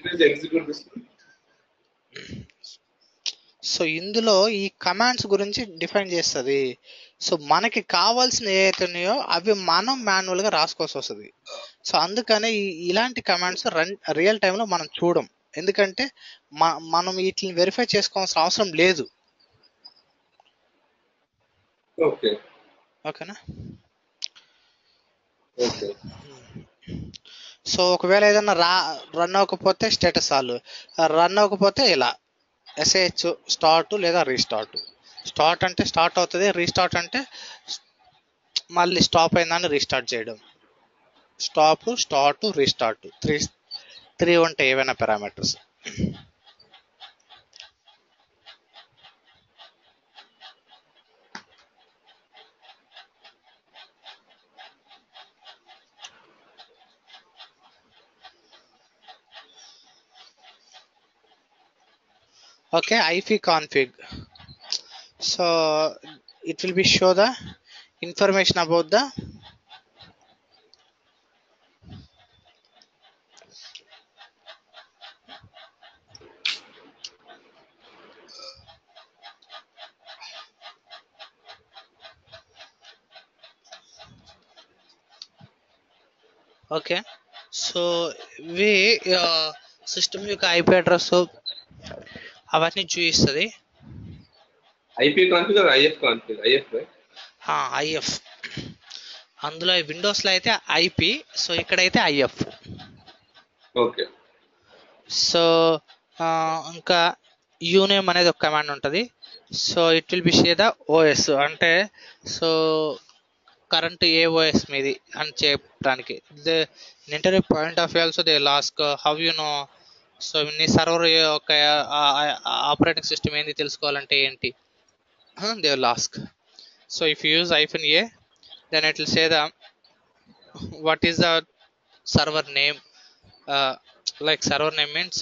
సో ఇందులో ఈ కమాండ్స్ గురించి డిఫైన్ చేస్తుంది. సో మనకి కావాల్సిన ఏవైతే ఉన్నాయో అవి మనం మాన్యువల్ గా రాసుకోవాల్సి వస్తుంది. సో అందుకనే ఇలాంటి కమాండ్స్ రియల్ టైంలో మనం చూడం, ఎందుకంటే మనం వీటిని వెరిఫై చేసుకోవాల్సిన అవసరం లేదు. ఓకేనా? సో ఒకవేళ ఏదైనా రన్ అవ్వకపోతే స్టేటస్ ఆల్, రన్ అవ్వకపోతే ఇలా SH స్టార్ట్ లేదా రీస్టార్ట్. స్టార్ట్ అంటే స్టార్ట్ అవుతుంది, రీస్టార్ట్ అంటే మళ్ళీ స్టాప్ అయిందని రీస్టార్ట్ చేయడం. స్టాప్, స్టార్ట్, రీస్టార్ట్, త్రీ ఉంటాయి ఏవైనా parameters. Okay, if config, so it will be show the information about the okay. So we system యొక్క IP అడ్రస్ అవన్నీ చూపిస్తుంది. IP config or IF config? IF, right? IF. అందులో Windows లో అయితే IP, so ఇక్కడైతే IF. Okay. So ఇంకా యూనేమ్ అనేది ఒక కమాండ్ ఉంటుంది. సో ఇట్ విల్ బి షే ద OS, అంటే సో కరెంట్ ఏ OS మీది అని చెప్పడానికి. Interview point of view also they లాస్క్ how you know. So నీ సర్వర్ యొక్క ఆపరేటింగ్ సిస్టమ్ ఏంది తెలుసుకోవాలంటే ఏంటి, they will ask. So if you use -a, then it will say the what is the server name, like server name means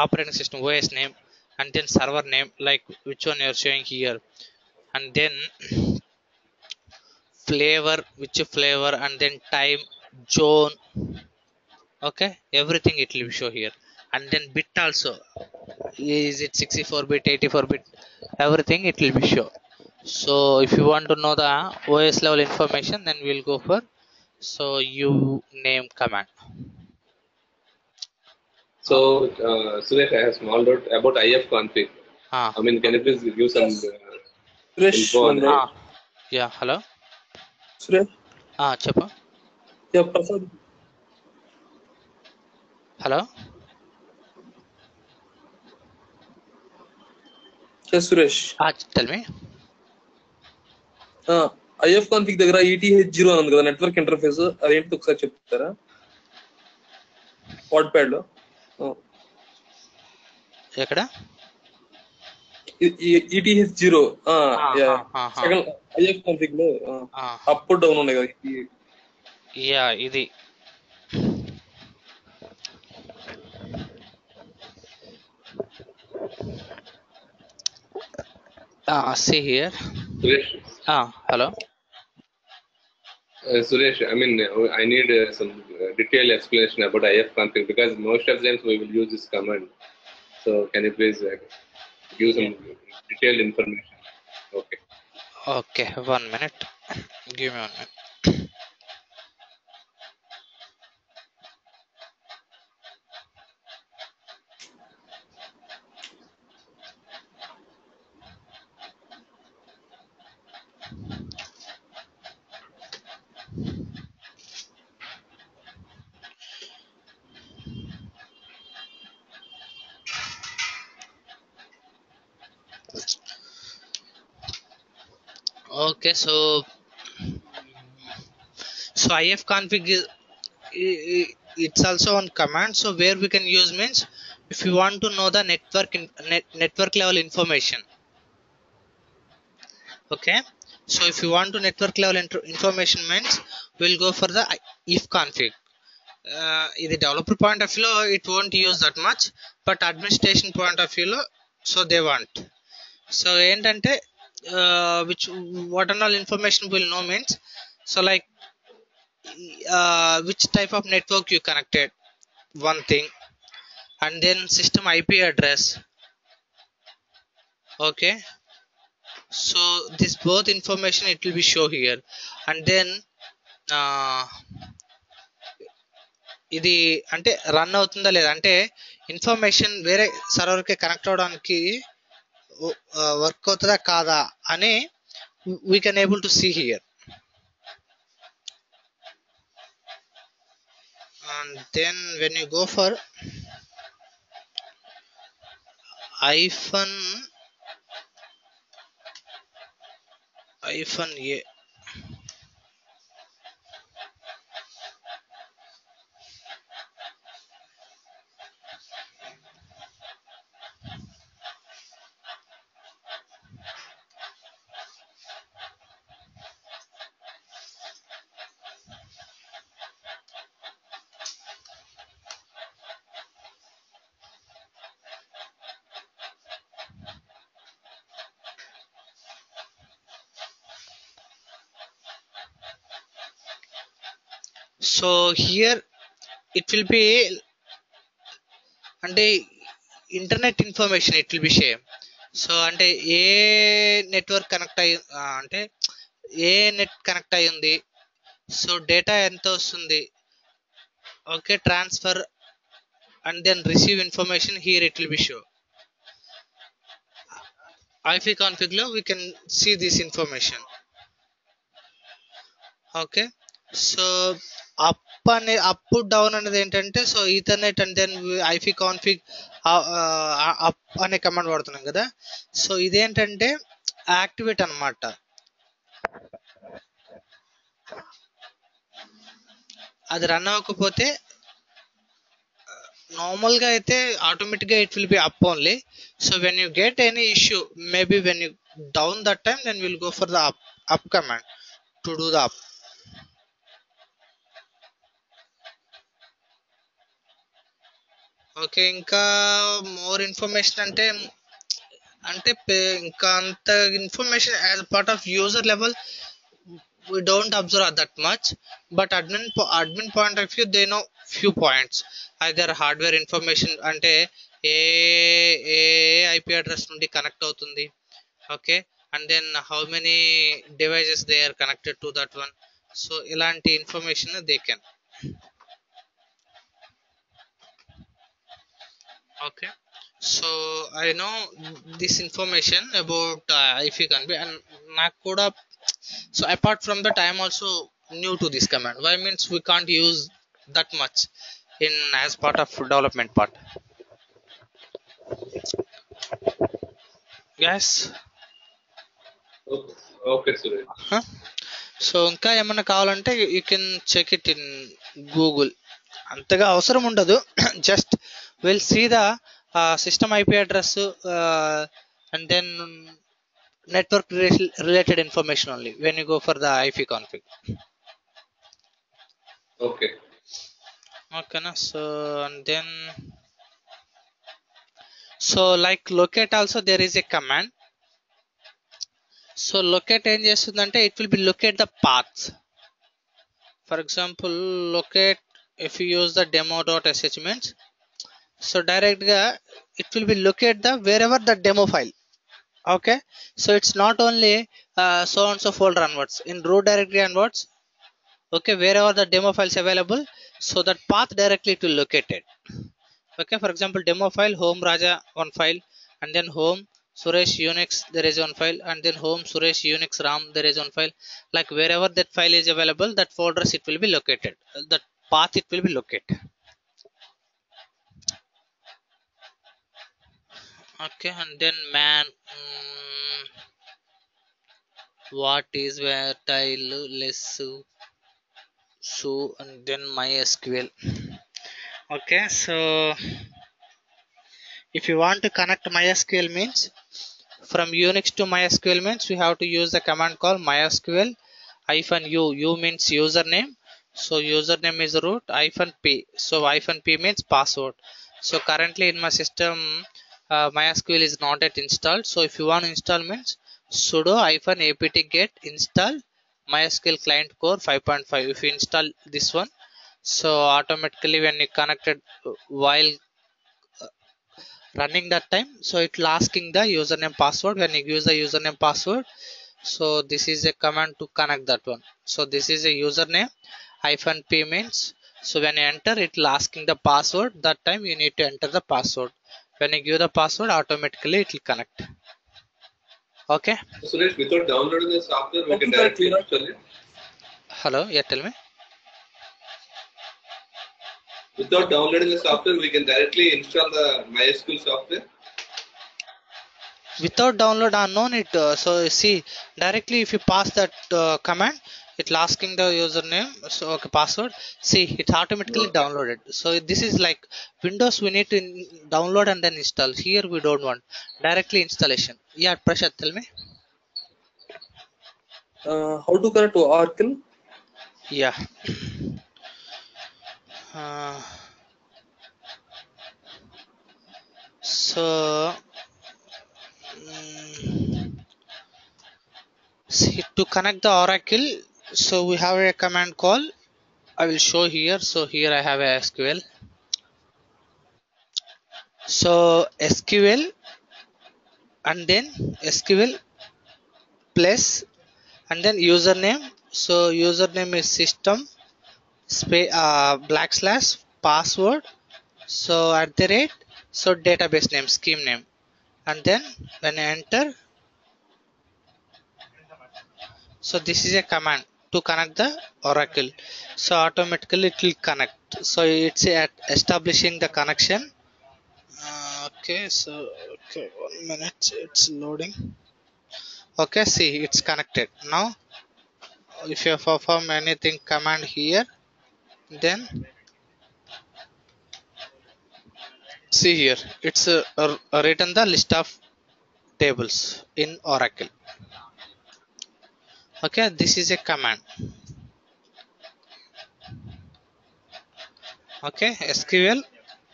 operating system OS name, and then server name like which one you are showing here, and then flavor, which flavor, and then time, zone. Okay, everything it will show here. And then bit also, is it 64-bit, 84-bit, everything it will be show. So if you want to know the OS level information, then we'll go for uname command. So Suresh, I have small doubt about IF config. I mean, can you please give some info on that? Yeah, hello Suresh. చెప్పు. Yeah, Prasad. Hello. Yes, Suresh. Tell me. IF config దగ్గర ETH0 అని ఉంది కదా, network interface, అదేంటి ఒకసారి చెప్తారా? What pad లో ఎక్కడ ETH0 సెకండ్ IF config లో అప్ డౌన్ ఉన్నాయి కదా. యా ఇది see here. Suresh. Hello. Suresh, I mean, I need some detailed explanation about IF config, because most of the times we will use this command. So can you please give some detailed information? Okay, 1 minute. Give me 1 minute. Okay, so IF config is it's also one command. So where we can use means if you want to know the network level information. Okay, so if you want to network level information means we'll go for the if config. ఇది developer point of view లో it won't use that much, but administration point of view లో so they want. So ఏంటంటే which what and all information will know means, so like which type of network you connected, one thing, and then system IP address. Okay, so this both information it will be show here, and then ఇది అంటే run అవుతుందా లేదా అంటే information వేరే సర్వర్కి connect అవడానికి work అవుతుందా కాదా అని we can able to see here. And then when you go for -a, so here it will be అంటే internet information it will B share. So అంటే ఏ నెట్వర్క్ కనెక్ట్ అయ్యి అంటే ఏ నెట్ కనెక్ట్ అయ్యి ఉంది, సో డేటా ఎంత వస్తుంది, okay, transfer and then receive information here it will be show. IP config లో we can see this information. Okay, so up down అనేది ఏంటంటే so ethernet and then IP config up అనే command వాడుతున్నాం కదా, so ఇదేంటంటే activate అన్నమాట. అది run అవ్వకపోతే నార్మల్ గా అయితే ఆటోమేటిక్ గా it will be up only. So when you get any issue maybe when you down that time then will go for the up command to do the up. Okay, ఇంకా more information అంటే ఇంకా అంత information as part of user level we don't observe that much, but admin point of view they know few points, either hardware information అంటే ఏ IP address నుండి connect అవుతుంది, okay, and then how many devices they are connected to that one. So ఇలాంటి information they can. Okay, so I know this information about IP config, and నాకు కూడా so apart from that I am also new to this command. Why means we can't use that much in as part of development part. Yes, okay Suresh. So ఇంకా ఏమన్నా కావాలంటే you can check it in Google. అంతగా అవసరం ఉండదు, just we'll see the system IP address and then network related information only when you go for the IP config. Okay na, so and then so like locate also there is a command. so locate ఏం చేస్తుందంటే it will be locate the paths. For example, locate if you use the demo.sh means, so direct ga it will be locate the wherever the demo file. Okay, so it's not only so and so folder onwards, in root directory onwards, okay, wherever the demo files available, so that path directly to locate it. Okay, for example, demo file home raja one file, and then home suresh unix there is one file, and then home suresh unix ram there is one file. Like wherever that file is available, that folders it will be located, that path it will be located. Okay, and then man what is where tile less so and then MySQL. Okay, so if you want to connect MySQL means from Unix to MySQL means we have to use the command called MySQL -u. U means username, So username is root -p. So -p means password. So currently in my system, MySQL is not yet installed. So if you want to install means sudo -apt get install MySQL client core 5.5. If you install this one, so automatically when you connected while running that time, so it will asking the username password. When you use the username password, so this is a command to connect that one. So this is a username -p means, so when you enter it will asking the password. That time you need to enter the password. When you give the password, automatically it will connect. Okay. Suresh, without downloading the software we can directly install it? Hello, yeah, tell me. Without downloading the software we can directly install the MySQL software? Without download or no need. So see, directly if you pass that command, it's asking the username, so okay, password. See, it's automatically downloaded. So this is like Windows, we need to download and then install. Here we don't want directly installation. Yeah, Prashad, tell me. How to connect to Oracle? Yeah. So see, to connect the Oracle, so we have a command call. I will show here. So here I have a SQL. So SQL and then SQL plus and then username. So username is system /password. So at the rate, so database name, scheme name, and then when I enter, so this is a command to connect the Oracle. So automatically it will connect. So it's at establishing the connection. Okay, so okay, 1 minute, it's loading. Okay, see, it's connected now. If you perform anything command here, then see here, it's written the list of tables in Oracle. Okay, this is a command. Okay, SQL,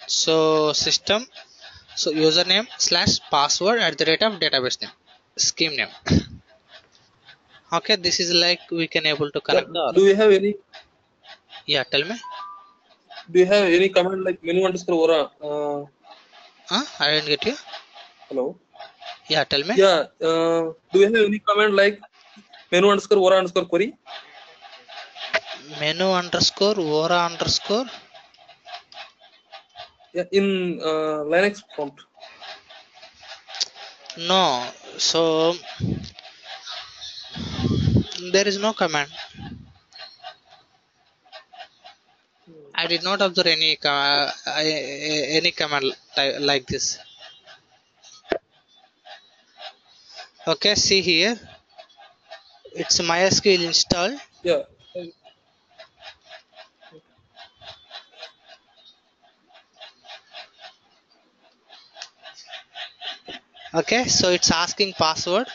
so system, so username /password at the rate of database name, scheme name. Okay, this is like we can able to connect the Do you have any? Yeah, tell me. Do you have any command like menu_ora? I didn't get you. Hello. Yeah, tell me. Yeah. Do you have any command like menu_ora_query? Menu_ora_. Yeah, in Linux prompt. No, so there is no command. I did not observe any command like this. Okay, see here, it's MySQL installed. Yeah. Okay, so it's asking password.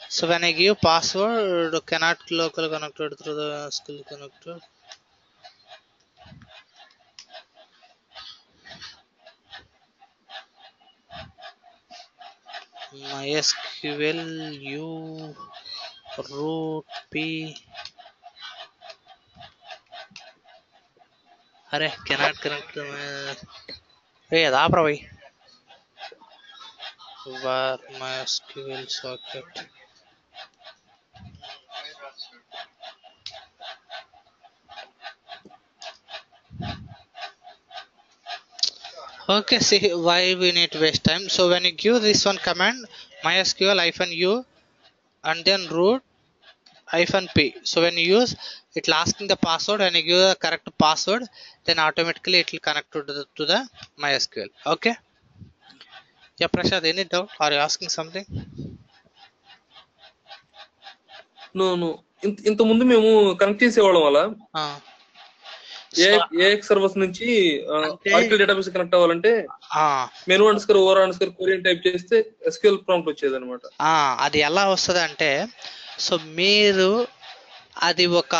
So when I give password, cannot local connected through the SQL connector. MySQL u root p. अरे cannot connect. Hey, अदा पर भाई. Var MySQL socket. Okay, see why we need to waste time. So when you give this one command, MySQL -u and then root -p. So when you use it, will asking the password. When you give the correct password, then automatically it will connect to the MySQL. Okay. Yeah, Prashad, any doubt? Are you asking something? No. ఇంత ముందు మేము connect చేసేవాళ్ళం అలా AX servers నుంచి Oracle database connect అవ్వాలంటే menu_ora_query type చేస్తే SQL prompt వచ్చేది అనమాట. అది ఎలా వస్తుంది అంటే, సో మీరు అది ఒక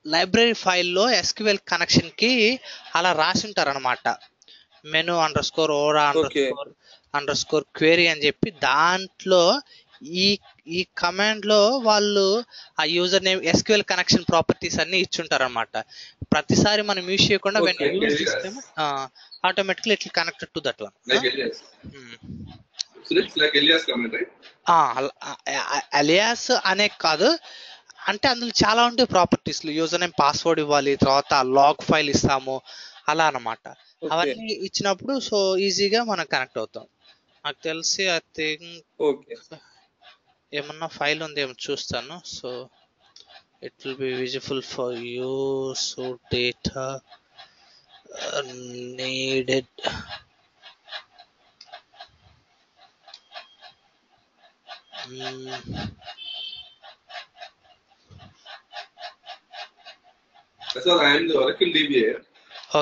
లైబ్రరీ ఫైల్లో ఎస్క్యూఎల్ కనెక్షన్ కి అలా రాసి ఉంటారు అనమాట. మెను _ORA__ క్వెరీ అని చెప్పి దాంట్లో ఈ కమాండ్ లో వాళ్ళు ఆ user name SQL connection properties అన్ని ఇచ్చుంటారు అనమాట. ప్రతిసారి మనం యూజ్ చేయకుండా ఆటోమేటిక్లీ ఇట్లా connected to that one. Alias అనే కాదు, అంటే అందులో చాలా ఉంటాయి ప్రాపర్టీస్. యూజర్ నేమ్ పాస్వర్డ్ ఇవ్వాలి, తర్వాత లాగ్ ఫైల్ ఇస్తాము అలా అనమాట. అవన్నీ ఇచ్చినప్పుడు సో ఈజీగా మనం కనెక్ట్ అవుతాం. నాకు తెలిసి ఐ థింక్ ఏమన్నా ఫైల్ ఉంది ఏమో చూస్తాను. So it will B visible for you. So data needed.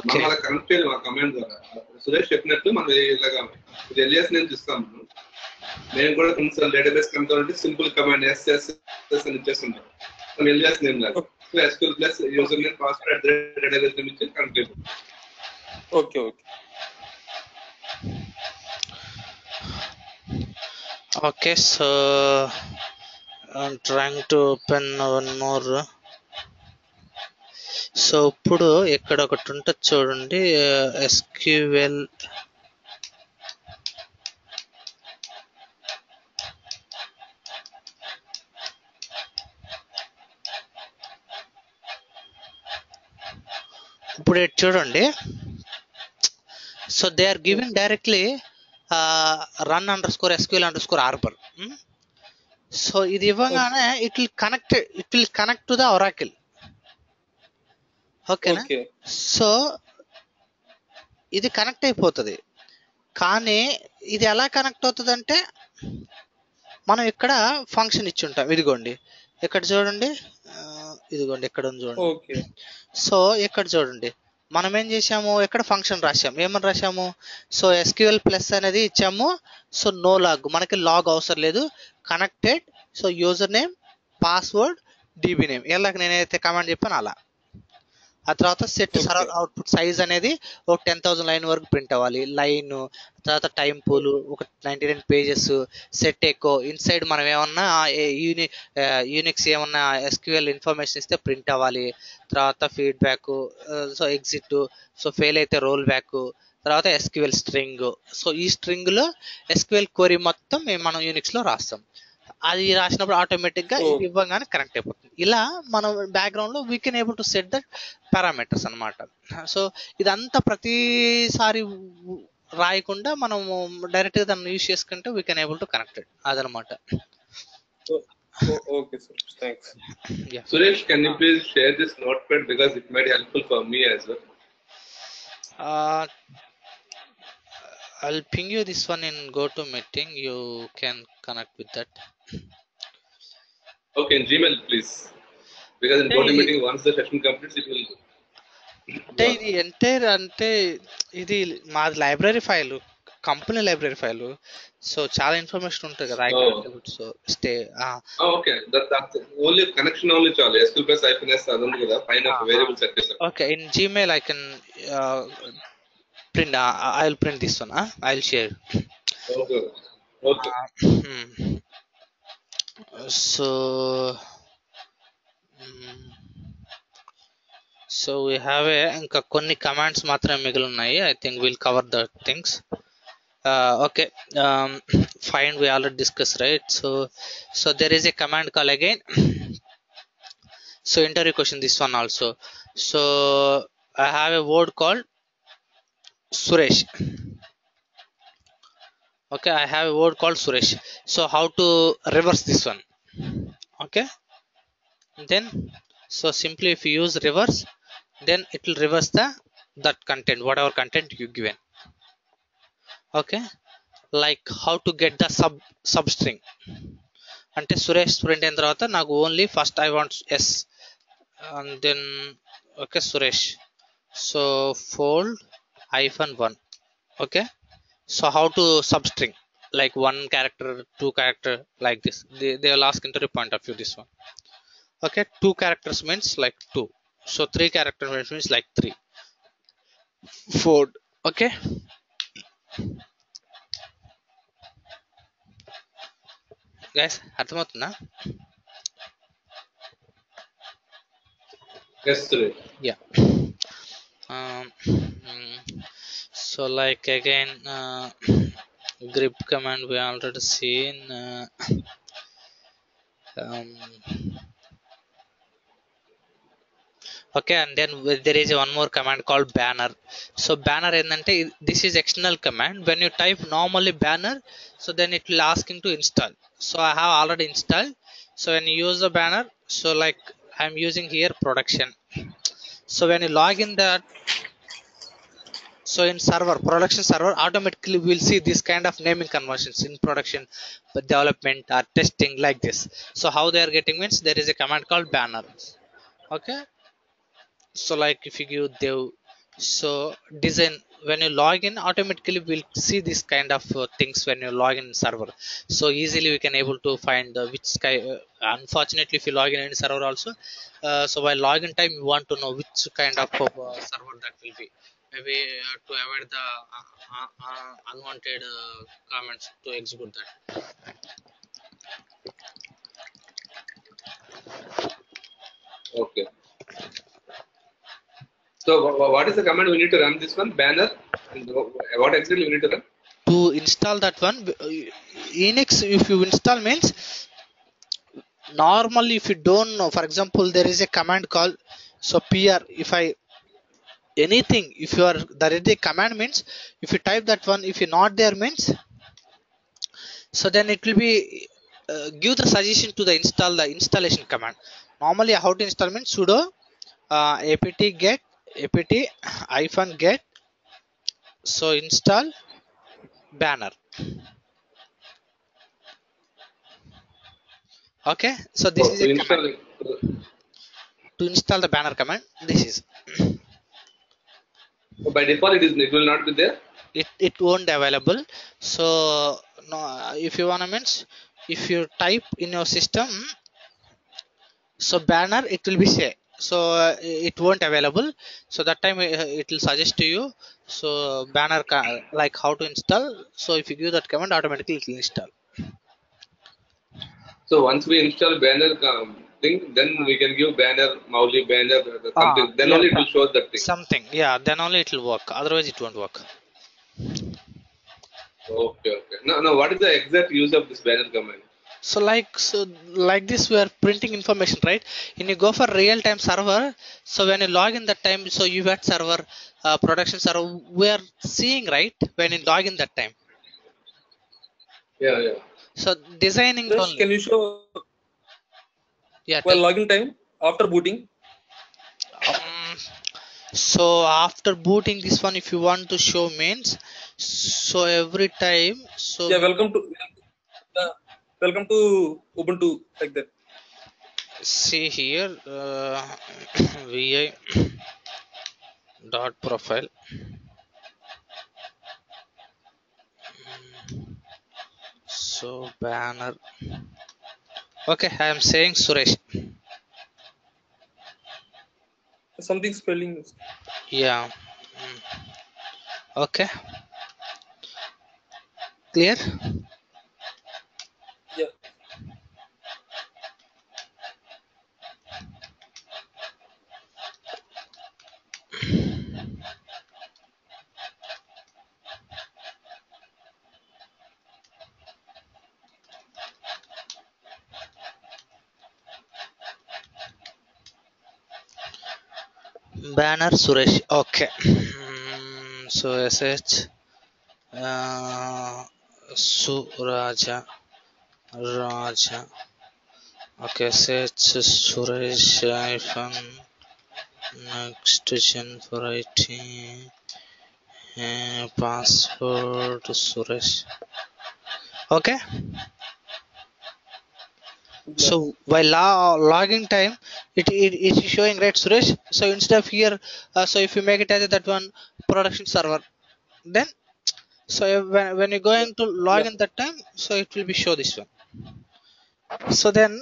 మనం అలా కనెక్ట్ చేయాలి ఆ కమాండ్ ద్వారా. సురేష్ చెప్పినట్టు మనం ఇలాగా ఎలియాస్ నేమ్స్ ఇస్తాము. నేను కూడా కొన్నిసార్లు డేటాబేస్ కనెక్ట్ అంటే సింపుల్ కమాండ్ SSS అని ఇచ్చేస్తుంటాం. మనం ఎలియాస్ నేమ్ లాగా SQL plus user name password database name ఇచ్చి కనెక్ట్ అయిపోతుంది. Okay so I'm trying to open one more. So ఇప్పుడు ఇక్కడ ఒకటి ఉంటుంది చూడండి, SQL ఇప్పుడు చూడండి. So they are given directly run_SQL_arbor. So ఇది ఇవ్వగానే it will connect to the Oracle. ఓకేనా? సో ఇది కనెక్ట్ అయిపోతుంది. కానీ ఇది ఎలా కనెక్ట్ అవుతుంది అంటే మనం ఇక్కడ ఫంక్షన్ ఇచ్చి ఉంటాం. ఇదిగోండి ఇక్కడ చూడండి, ఇదిగోండి ఇక్కడ ఉంది చూడండి. సో ఇక్కడ చూడండి మనం ఏం చేసాము, ఇక్కడ ఫంక్షన్ రాసాము. ఏమని రాసాము, సో SQL ప్లస్ అనేది ఇచ్చాము. సో నో లాగ్, మనకి లాగ్ అవసరం లేదు. Connected, so user name password DB name, ఎలాగ నేనైతే కమాండ్ చెప్పాను అలా. ఆ తర్వాత సెట్ సర్వర్ అవుట్పుట్ సైజ్ అనేది ఒక 10,000 లైన్ వరకు ప్రింట్ అవ్వాలి. లైన్ తర్వాత టైం పూలు ఒక 99 పేజెస్. సెట్ ఎకో ఇన్సైడ్ మనం ఏమన్నా యూనిక్స్ ఏమన్నా SQL ఇన్ఫర్మేషన్ ఇస్తే ప్రింట్ అవ్వాలి. తర్వాత feedback, so exit, so fail అయితే రోల్ బ్యాక్, తర్వాత SQL స్ట్రింగ్. సో ఈ స్ట్రింగ్ లో SQL క్వరీ మొత్తం మనం యూనిక్స్ లో రాస్తాం. అది రాసినప్పుడు ఆటోమేటిక్ గా ఇది ఇవ్వగానే కనెక్ట్ అయిపోతుంది. ఇలా మనం బ్యాక్గ్రౌండ్ లో we can able to set the parameters అనమాట. సో ఇదంతా ప్రతిసారి రాయకుండా మనం డైరెక్ట్ గా దాన్ని యూజ్ చేసుకుంటే we can able to connected అదనమాట. Okay, sir. Thanks. Yeah. Suresh, can you please share this notepad because it might be helpful for me as well. I'll ping you this one in GoToMeeting. You can connect with that. Okay, in Gmail, please. Because in GoToMeeting, once the session completes, it will. అంటే ఇది entire అంటే ఇది మాది library file, company library file. So చాలా information ఉంటుంది కదా. So stay okay, that only connection only చాలు. SQL plus -s అది ఉంది కదా పైన వేరియబుల్ సెట్ చేశారు. Okay, in Gmail I can print. I'll print this one. I'll share. Okay. So we have ఇంకా కొన్ని కమాండ్స్ మాత్రమే మిగిలి ఉన్నాయి. I think we'll cover the things. Okay, find we already discussed, right? So there is a command call again. So interview question, this one also. So I have a word called Suresh. Okay, I have a word called Suresh. So how to reverse this one? Okay, then so simply if you use reverse, then it will reverse that content, whatever content you given. Okay, like how to get the substring. అంటే Suresh print అయిన తర్వాత నాకు only first I want S and then okay Suresh, so fold -1. Okay, so how to substring, like 1 character 2 character like this. They will ask interview point of view this one. Okay, 2 characters means like 2. So 3 character means like 3 4. Okay, guys, అర్థమవుతుందా? Yes, sir. Yeah. So like again, grep command we already seen. Okay, and then there is one more command called banner. So banner endante this is external command. When you type normally banner, so then it will asking to install. So I have already installed. So when you use the banner, so like I'm using here production. So when you log in that, so in server, production server, automatically we'll see this kind of naming conversions in production, but development or testing like this. So how they are getting means there is a command called banner. Okay, so like if you give dev, so design, when you log in, automatically we'll see this kind of things when you log in server. So easily we can able to find which unfortunately if you log in any server also, so while login time you want to know which kind of server that will be, maybe to avoid the unwanted comments to execute that. Okay. So what is the command we need to run this one? Banner? And what exactly we need to run? To install that one, Unix, if you install means, normally if you don't know, for example there is a command called, so pr, if I anything, if you are, there is a command means, if you type that one, if you not there means, so then it will be give the suggestion to the installation command. Normally how to install means sudo apt get apt -get, so install banner. Okay, so this is a command to install the banner command. This is by default it will not be there. It won't available. So no, if you wanna means, if you type in your system, so banner, it will be say, so it won't available. So that time it will suggest to you, so banner like how to install. So if you give that command, automatically it will install. So once we install banner thing, then we can give banner, Mauli banner, something. Then only it will show that thing. Something, yeah. Then only it will work. Otherwise, it won't work. Okay. No. What is the exact use of this banner command? So like this, we are printing information, right? When you go for real-time server, so when you log in that time, so you had server, production server, we are seeing, right, when you log in that time. Yeah. So designing Just only. Can you show? Yeah. Well, login time after booting. So after booting this one, if you want to show means, so every time, so yeah, welcome to Ubuntu, like that. See here, vi dot profile. So banner. Okay, I am saying Suresh. Something spelling. Yeah. Okay. Clear? Yeah. Banner Suresh. Okay. So sh Suraja Raja. Okay, sh Suresh hyphen next gen variety password Suresh. Okay. So while logging time, it is showing, right, Suresh? So instead of here, so if you make it as that one production server, then so when you're going to log in that time, so it will be show this one. So then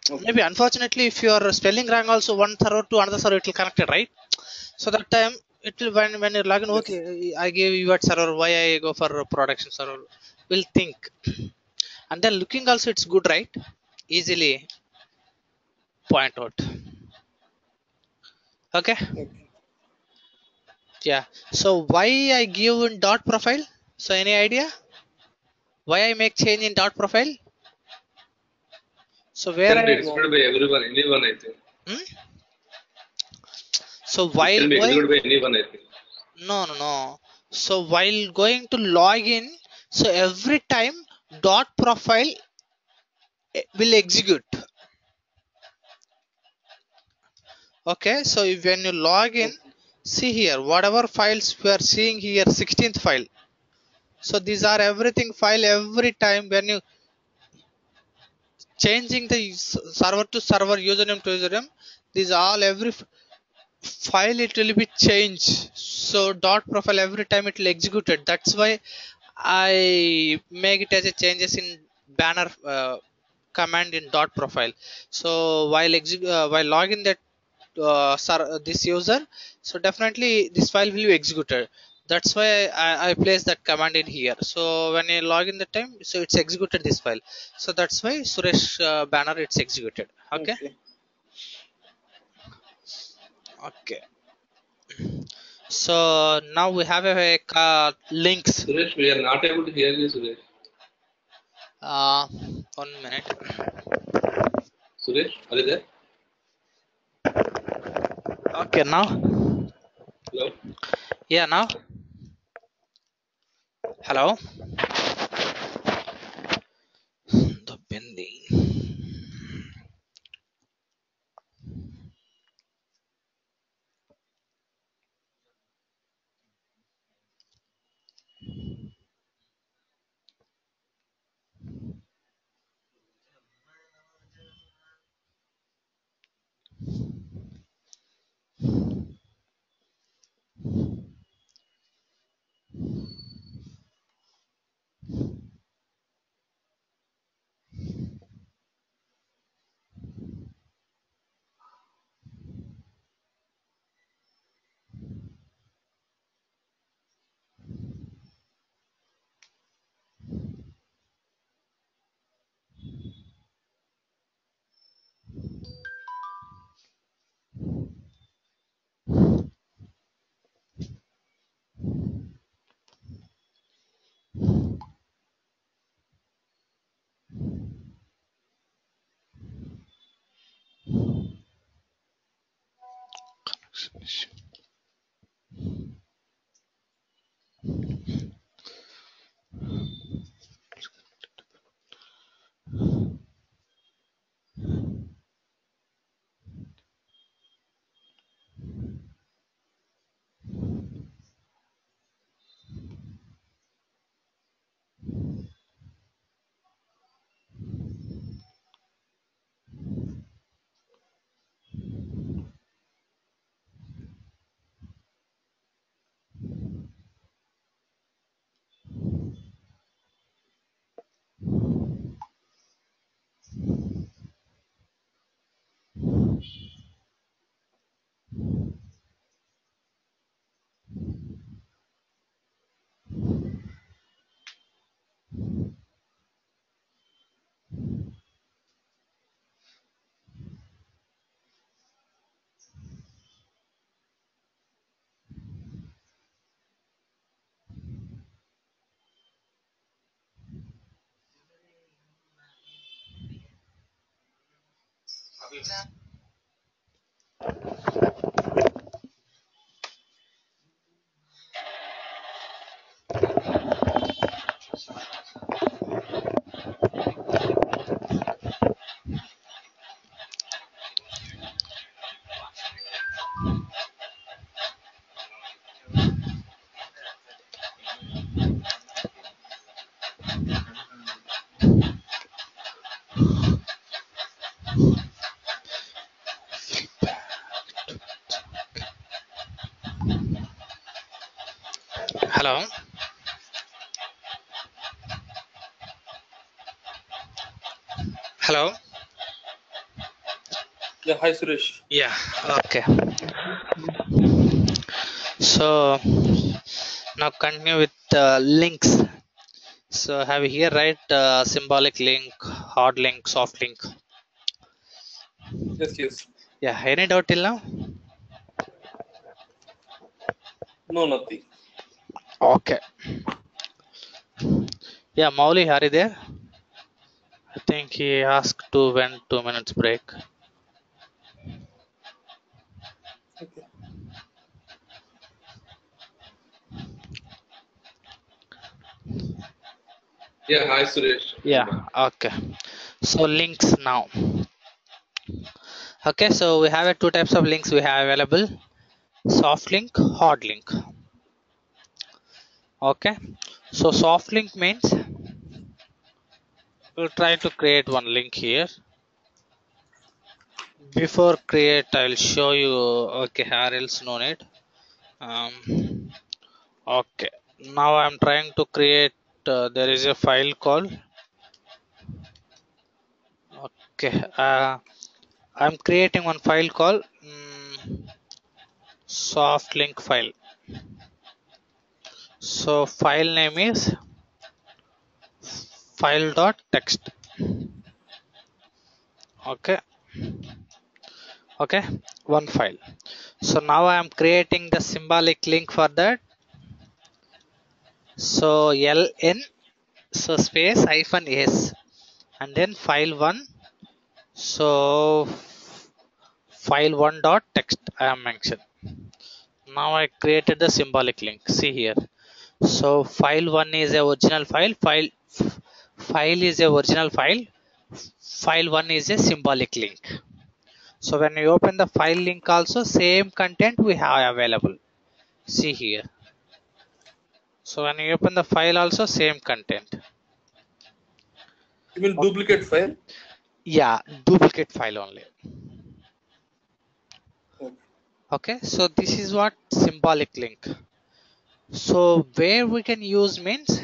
Maybe unfortunately, if your spelling rank also one server to another server, it will connect it, right? So that time it will when you log in, okay, I gave you at server, why I go for a production server? Will think, and then looking also it's good, right? Easily point out. Okay. Yeah. So why I give in dot profile? So any idea? Why I make change in dot profile? So where Can be I executed by everyone, anyone, I think. So It while can be going, executed by anyone, I think. no. So while going to log in, so every time dot profile will execute. Okay. So when you log in, see here, whatever files we are seeing here, 16th file. So these are everything file every time when you changing the server to server, username to username. These all every file it will be changed. So dot profile every time it will executed. That's why I make it as a changes in banner command in dot profile. So while login that this user, so definitely this file will be executed. That's why I place that command in here. So when I log in the time, so it's executed this file. So that's why Suresh banner it's executed. Okay. Okay. So now we have a links. Suresh, we are not able to hear you, Suresh. 1 minute. Suresh, are you there? Okay, now. Hello? Yeah, now. Hello. The bending. Hello. Hello. Yeah, hi Suresh. Yeah, okay. So now continue with links. So have you here right symbolic link, hard link, soft link. Yes, yes. Yeah, any doubt till now? No, nothing. Okay. Yeah, Mauli, are you there? I think he asked to went 2 minutes break. Okay. Yeah, hi Suresh. I'm back. Yeah, okay. So links now. Okay, so we have two types of links we have available. Soft link, hard link. Okay, so soft link means we'll try to create one link here. Before create, I'll show you. Okay, or else no need. Okay, now I'm trying to create. There is a file called. Okay, I'm creating one file called soft link file. So file name is file.txt. Okay, okay, one file. So now I am creating the symbolic link for that. So ln so space hyphen s and then file1. So file1 dot text I am mentioned. Now I created the symbolic link. See here. So file1 is a original file. File is a original file. File1 is a symbolic link. So when you open the file link also same content we have available. See here. So when you open the file also same content. You mean duplicate file? Yeah, duplicate file only. Okay. Okay, so this is what symbolic link. So where we can use means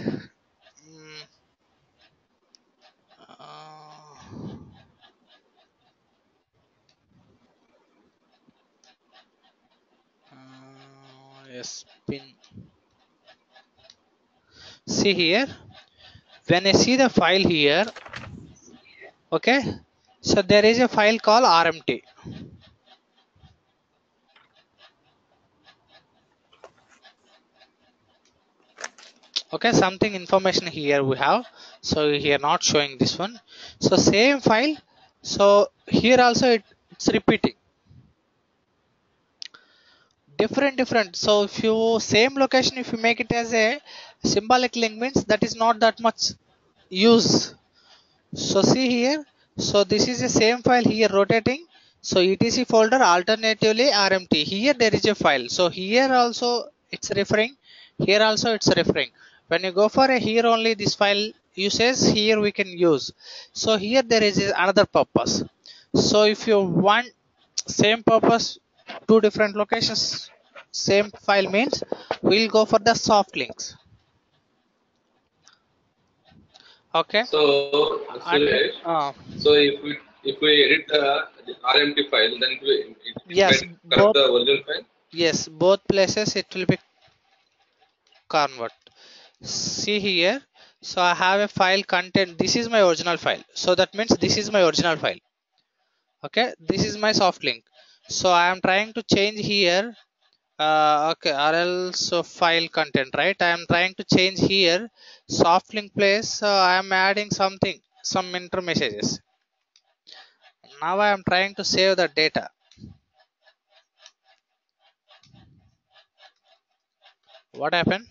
yes pin. See here, when I see the file here, okay, so there is a file called rmt. Okay, something information here we have. So here not showing this one. So same file. So here also it's repeating. Different. So if you same location, if you make it as a symbolic link means that is not that much use. So see here. So this is the same file here rotating. So etc folder alternatively rmt. Here there is a file. So here also it's referring. Here also it's referring. When you go for a here only this file uses here we can use. So here there is another purpose. So if you want same purpose, two different locations, same file means we'll go for the soft links. Okay. So And Suresh, so if we edit the RMT file, then it yes, might corrupt both the original file. yes, both places it will be convert. See here. So I have a file content. This is my original file. So that means this is my original file. Okay, this is my soft link. So I am trying to change here. Okay, or else file content, right? I am trying to change here soft link place. I am adding something, some inter messages. Now I am trying to save the data. What happened?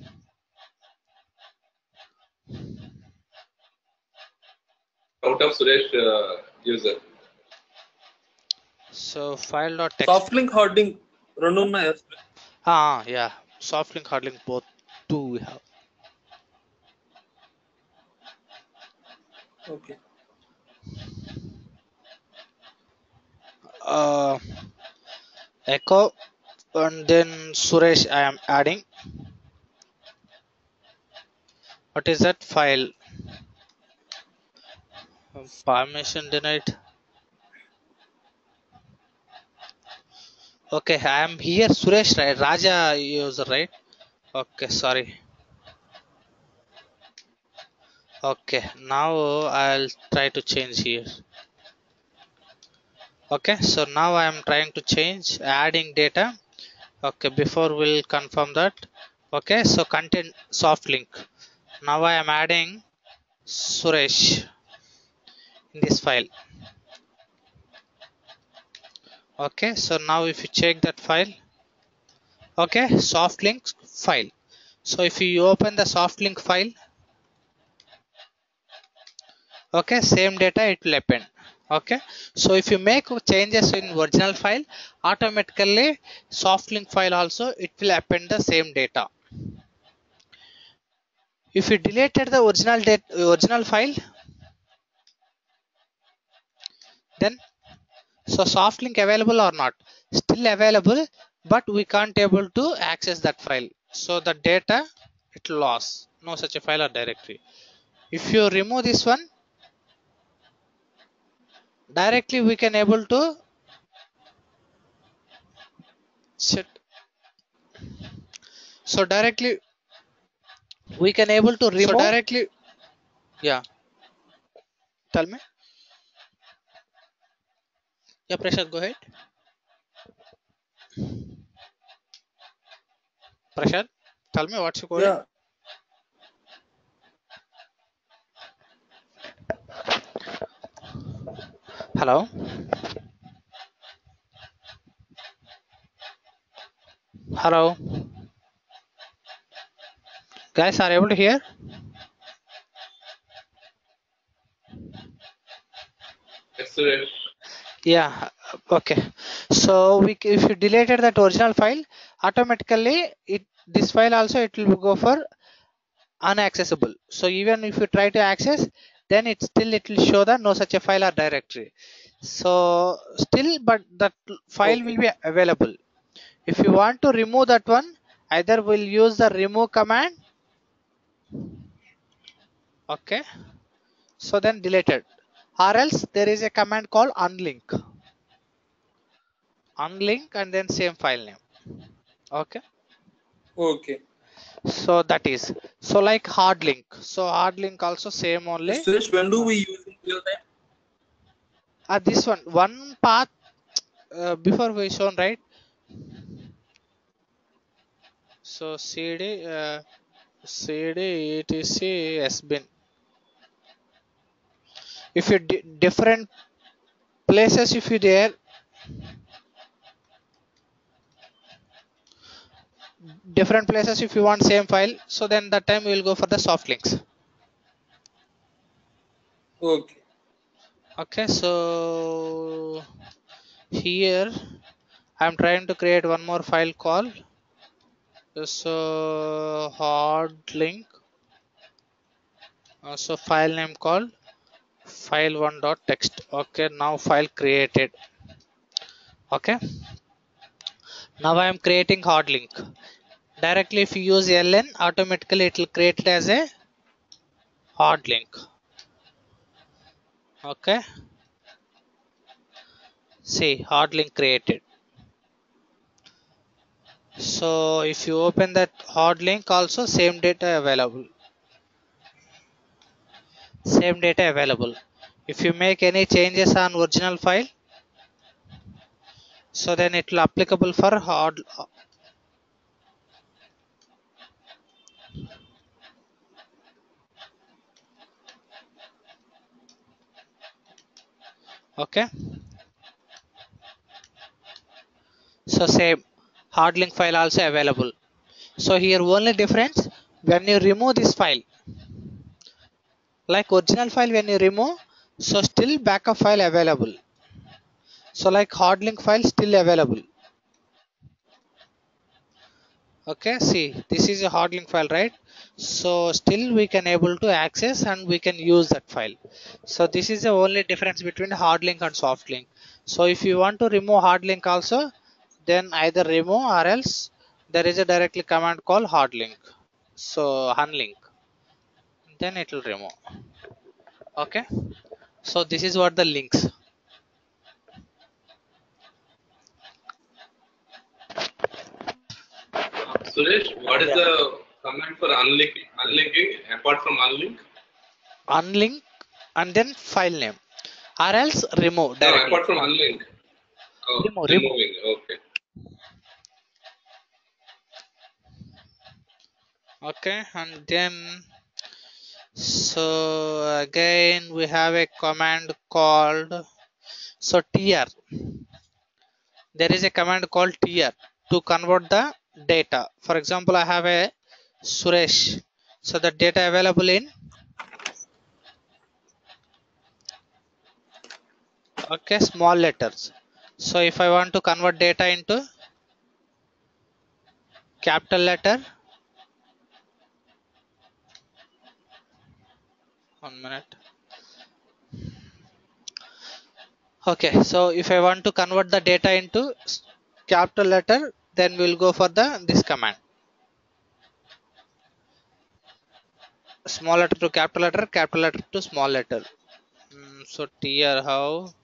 Out of Suresh user. So file.txt. Soft link, hard link, రెండు ఉన్నాయా? Yeah, soft link, hard link, both two we have. Okay. Echo and then Suresh I am adding. What is that file? Permission denied. Okay, I am here, Suresh, right? Raja user, right? Okay, sorry. Okay, now I'll try to change here. Okay, so now I am trying to change adding data. Okay, before we'll confirm that. Okay, so content soft link. Now I am adding Suresh in this file. Okay, so now if you check that file, okay, soft link file. So if you open the soft link file, okay, same data it will append. Okay, so if you make changes in original file, automatically soft link file also it will append the same data. If you deleted the original file, then so soft link available or not? Still available, but we can't able to access that file. So the data it lost. No such a file or directory. If you remove this one, directly we can able to set. So directly we can able to remove. So directly, yeah. Tell me. Yeah, Prashad, go ahead. Prashad, tell me what's your query. Yeah. Hello. Hello. Guys, are you able to hear? Yes, sir. Yeah, okay. So if you deleted that original file, automatically this file also it will go for unaccessible. So even if you try to access, then it will show the no such a file or directory. So still, but that file will Okay. be available. If you want to remove that one, either we'll use the remove command. Okay. So then deleted, or else there is a command called unlink. Unlink and then same file name. Okay. Okay. So that is so like hard link. So hard link also same only. Suresh, when do we use in real time? This one path before we shown, right? So cd etc sbin. If you different places, if you there different places, if you want same file, so then that time we will go for the soft links. Okay. Okay, so here I'm trying to create one more file call. So hard link. So file name called file1.txt. Okay, now file created. Okay, now I am creating hard link. Directly if you use ln, automatically it will create it as a hard link. Okay, see hard link created. So if you open that hard link, also same data available. Same data available. If you make any changes on original file, so then it will applicable for hard. Okay, so same hard link file also available. So here only difference, when you remove this file, like original file when you remove, so still backup file available. So like hard link file still available. Okay, see this is a hard link file, right? So still we can able to access and we can use that file. So this is the only difference between hard link and soft link. So if you want to remove hard link also, then either remove or else there is a directly command called hard link. So unlink, then it will remove. Okay, so this is what the links. Suresh, what is the command for unlinking apart from unlink? Unlink and then file name, or else remove directly. No, apart from unlink. Oh, removing. Okay. Okay, and then so again we have a command called tr. There is a command called tr to convert the data. For example, I have a Suresh, so the data available in small letters. So if I want to convert data into capital letter, 1 minute. Okay, so if I want to convert the data into capital letter, then we'll go for this command, small letter to capital letter to small letter. So tr how,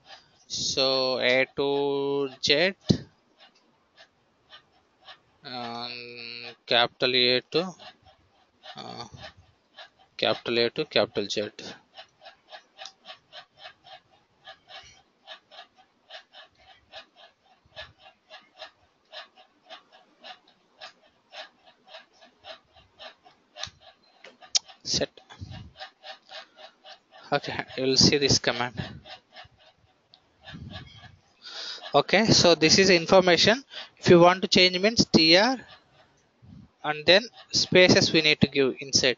so A to Z, capital A to capital Z. Set. Okay, you will see this command. Okay, so this is information. If you want to change means tr and then spaces we need to give inside.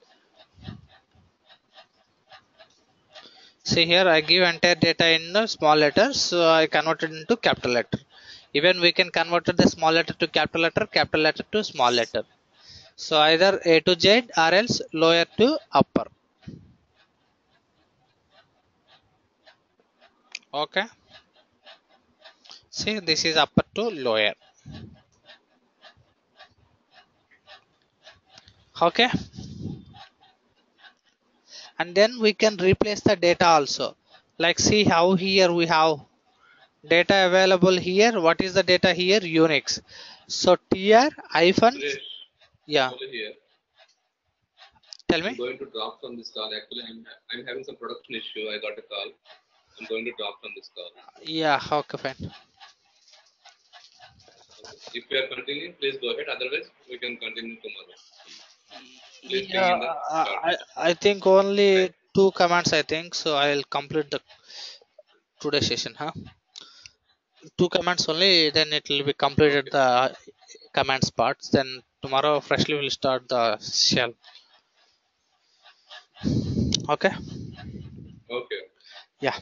See here, I give entire data in the small letters, so I converted into capital letter. Even we can convert the small letter to capital letter to small letter. So either A to Z or else lower to upper. Okay. See, this is upper to lower. Okay. And then we can replace the data also. Like see how here we have data available here. What is the data here? Unix. So tr hyphen. Yeah. Here. Tell me. I'm going to drop from this call. Actually, I'm having some production issue. I got a call. I'm going to drop from this call. Yeah. Okay, fine. If you are continuing, please go ahead. Otherwise, we can continue tomorrow. Yeah, I think only 2 commands. I think so. I'll complete the today's session. 2 commands only. Then it will be completed the commands parts. Then tomorrow freshly we'll start the shell. Okay. Okay. Yeah.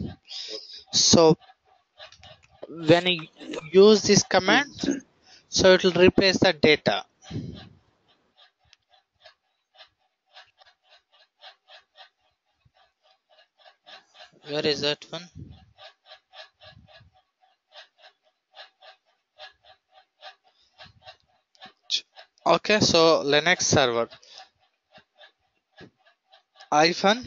So when you use this command, so it will replace the data. Where is that one? Okay, so Linux server hyphen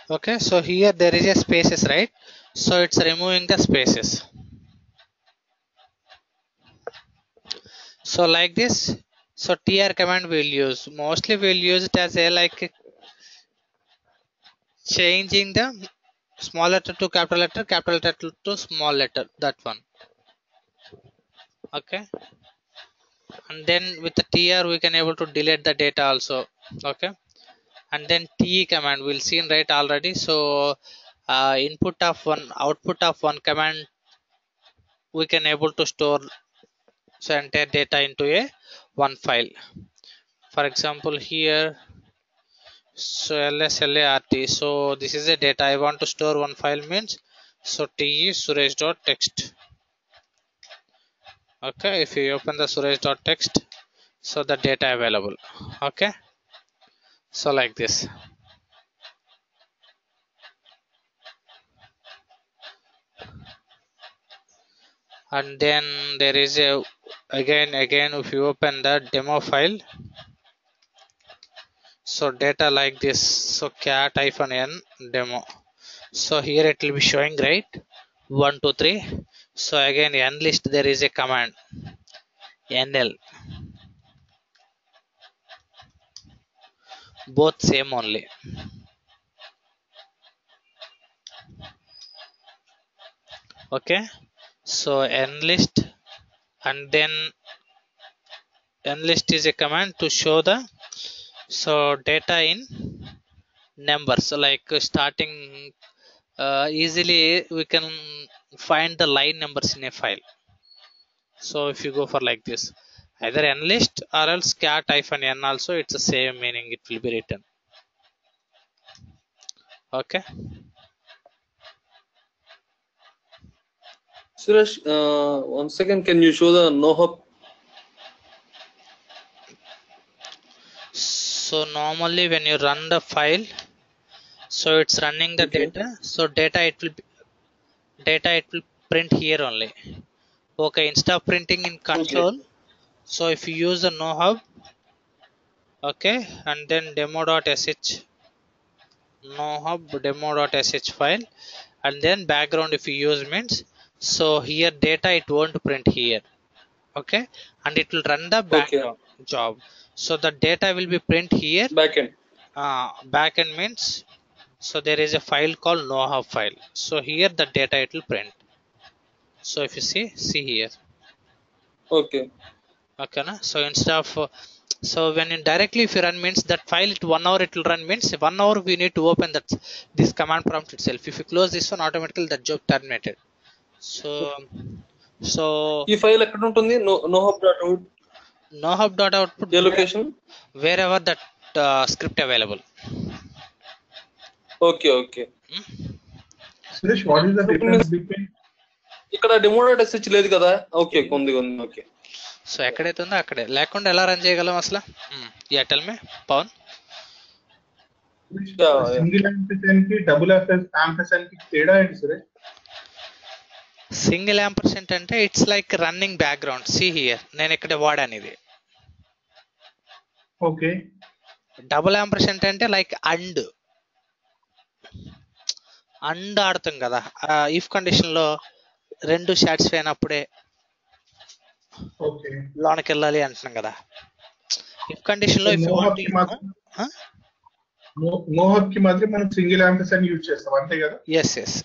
okay, so here there is a spaces, right? So it's removing the spaces. So like this, so tr command we'll use. Mostly we'll use it as a like changing the small letter to capital letter to small letter, that one. Okay, and then with the tr we can able to delete the data also. Okay, and then te command we'll see right already. So input of one, output of one command, we can able to store so entire data into a one file. For example here, so lsLART, so this is a data I want to store one file means, so te suresh.txt. okay, if you open the suresh.txt, so the data available. Okay, so like this. And then there is a again if you open the demo file, so data like this. So So cat-n demo. So here it will be showing, right? 1 2 3. So again n list there is a command nl, both same only. Okay, so nlist, and then nlist is a command to show the data in numbers, like starting easily we can find the line numbers in a file. So if you go for like this, either nlist or else cat-n also, it's the same meaning, it will be written. Okay, Suresh, 1 second, can you show the no hub? so normally when you run the file, so it's running the data, so data it will print here only. Okay, instead of printing in console, so if you use the no hub, okay, and then demo.sh, no hub demo.sh file, and then background if you use means, so here data it won't print here. Okay, and it will run the background job, so the data will be print here Backend. Backend means, so there is a file called no hub file, so here the data it will print. So if you see here, Okay, na? So instead of so when you directly if you run means that file it 1 hour it will run means 1 hour we need to open that this command prompt itself. If you close this one, automatically that job terminated. So ఈ file ఎక్కడ ఉంటుంది? no hub.out, no hub.output A location? wherever that script available. Okay. Suresh, what is the difference between ఇక్కడ demo.sh లేదు కదా? Okay, ఉంది. Okay, so ఎక్కడైతే ఉందో అక్కడే, లేకుండా ఎలా రన్ చేయగలం అసలు? Yeah tell me Pavan. Single ampersand కి డబుల్ యాంపర్సెంట్ కి తేడా ఏంటి సురేష్? సింగిల్ యాంపర్సెంట్ అంటే it's like running background. See here నేను ఇక్కడ వాడాను ఇది. ఓకే. డబుల్ యాంపర్సెంట్ అంటే లైక్ అండ్ ఆడుతాం కదా, ఇఫ్ కండిషన్ లో రెండు సాటిస్ఫై అయినప్పుడే లోనకి వెళ్ళాలి అంటున్నాం కదా. ఇఫ్ కండిషన్ లో if you want nohup కి మాత్రం మనం సింగిల్ యాంపర్సెంట్ యూజ్ చేస్తాం, అంతే కదా? ఎస్.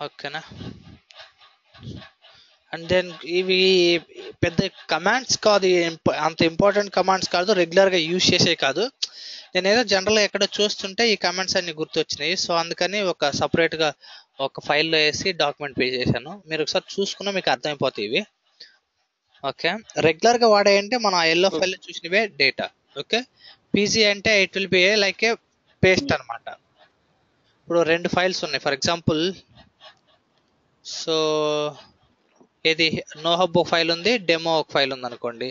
ఓకేనా. అండ్ దెన్ ఇవి పెద్ద కమాండ్స్ కాదు, అంత ఇంపార్టెంట్ కమాండ్స్ కాదు, రెగ్యులర్గా యూజ్ చేసే కాదు. నేను ఏదో జనరల్గా ఎక్కడ చూస్తుంటే ఈ కమాండ్స్ అన్ని గుర్తొచ్చినాయి, సో అందుకని ఒక సపరేట్గా ఒక ఫైల్లో వేసి డాక్యుమెంట్ పే చేశాను. మీరు ఒకసారి చూసుకున్నా మీకు అర్థమైపోతాయి ఇవి. ఓకే, రెగ్యులర్గా వాడేయంటే మనం ఆ ఎల్లో ఫైల్లో చూసినవే డేటా. ఓకే, పీజీ అంటే it will be like a paste అనమాట. ఇప్పుడు రెండు ఫైల్స్ ఉన్నాయి ఫర్ ఎగ్జాంపుల్, సో ఇది నో హబ్ ఒక ఫైల్ ఉంది, డెమో ఒక ఫైల్ ఉంది అనుకోండి.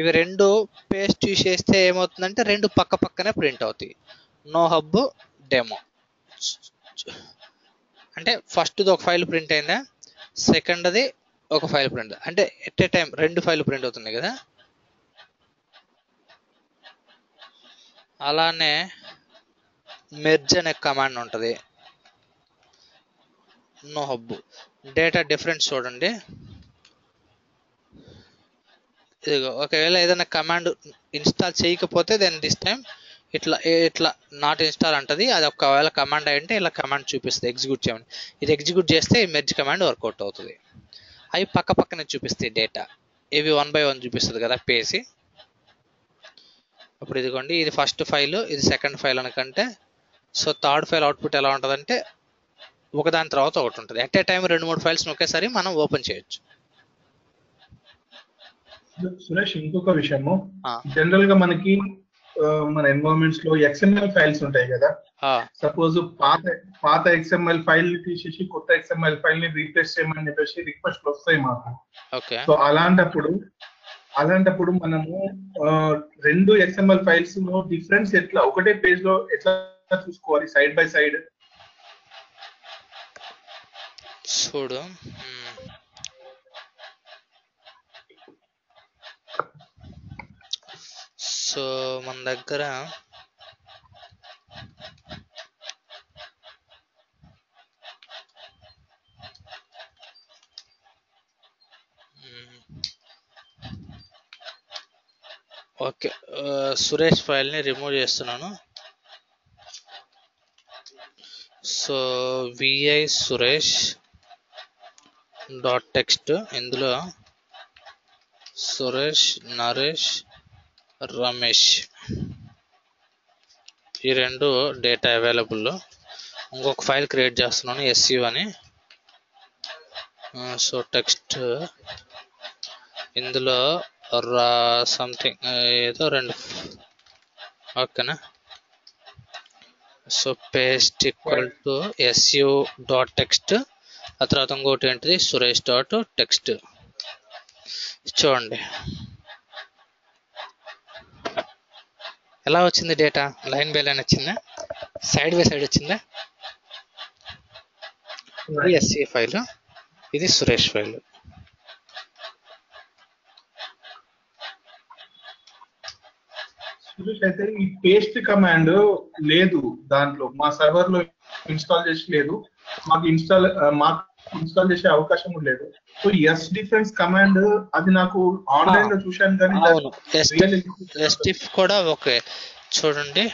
ఇవి రెండు పేస్ట్ యూస్ చేస్తే ఏమవుతుందంటే రెండు పక్క పక్కనే ప్రింట్ అవుతాయి. నో హబ్ డెమో అంటే ఫస్ట్ది ఒక ఫైల్ ప్రింట్ అయిందా, సెకండ్ది ఒక ఫైల్ ప్రింట్, అంటే ఎట్ ఏ టైం రెండు ఫైల్ ప్రింట్ అవుతున్నాయి కదా. అలానే మెర్జ్ అనే కమాండ్ ఉంటుంది నో హబ్. డేటా డిఫరెన్స్ చూడండి, ఇదిగో ఒకవేళ ఏదైనా కమాండ్ ఇన్స్టాల్ చేయకపోతే దెన్ దిస్ టైం ఇట్లా నాట్ ఇన్స్టాల్ అంటది. అది ఒకవేళ కమాండ్ అయ్యంటే ఇలా కమాండ్ చూపిస్తుంది ఎగ్జిక్యూట్ చేయమని. ఇది ఎగ్జిక్యూట్ చేస్తే ఈ మెర్జ్ కమాండ్ వర్కౌట్ అవుతుంది. అవి పక్క పక్కనే చూపిస్తాయి డేటా, ఇవి 1 by 1 చూపిస్తుంది కదా పేసి. అప్పుడు ఇదిగోండి, ఇది ఫస్ట్ ఫైల్, ఇది సెకండ్ ఫైల్ అనుకంటే, సో థర్డ్ ఫైల్ అవుట్పుట్ ఎలా ఉంటుందంటే ఒకదాని తర్వాత ఒకటి ఉంటుంది. అట్ ఏ టైం 2-3 ఫైల్స్ ఒకేసారి మనం ఓపెన్ చేయొచ్చు. సురేష్, ఇంకొక విషయము, జనరల్ గా మనకి మన ఎన్వైరన్మెంట్స్ లో XML ఫైల్స్ ఉంటాయి కదా. సపోజ్ పాత XML ఫైల్ తీసేసి కొత్త XML ఫైల్ ని రీప్లేస్ చేయమని చెప్పేసి రిక్వెస్ట్ వస్తాయి మాకు. సో అలాంటప్పుడు మనము రెండు XML ఫైల్స్ లో డిఫరెన్స్ ఎట్లా ఒకటే పేజ్ లో ఎట్లా చూసుకోవాలి సైడ్ బై సైడ్? చూడు, సో మన దగ్గర ఓకే, సురేష్ ఫైల్ని రిమూవ్ చేస్తున్నాను. So vi Suresh dot text, ఇందులో సురేష్, నరేష్, రమేష్ ఈ రెండు డేటా అవైలబుల్. ఇంకొక ఫైల్ క్రియేట్ చేస్తున్నాను su అని. సో టెక్స్ట్ ఇందులో సంథింగ్ ఏదో రెండు, ఓకేనా. So paste equal to su dot text, ఆ తర్వాత ఇంకోటి ఏంటిది సురేష్ డాట్ టెక్స్ట్. చూడండి ఎలా వచ్చింది డేటా, లైన్ బై లైన్ వచ్చిందా, సైడ్ బై సైడ్ వచ్చిందా. ఇది ఎస్సీ ఫైల్, ఇది సురేష్ ఫైల్. సురేష్ అయితే ఈ పేస్ట్ కమాండ్ లేదు దాంట్లో, మా సర్వర్ లో ఇన్స్టాల్ చేసి లేదు, మాకు ఇన్స్టాల్ చేసే అవకాశం లేదు. సో ఎస్ డిఫరెన్స్ కమాండ్ అది నాకు ఆన్లైన్ లో చూశాను కానీ ఎస్టిఫ్ కూడా ఓకే. చూడండి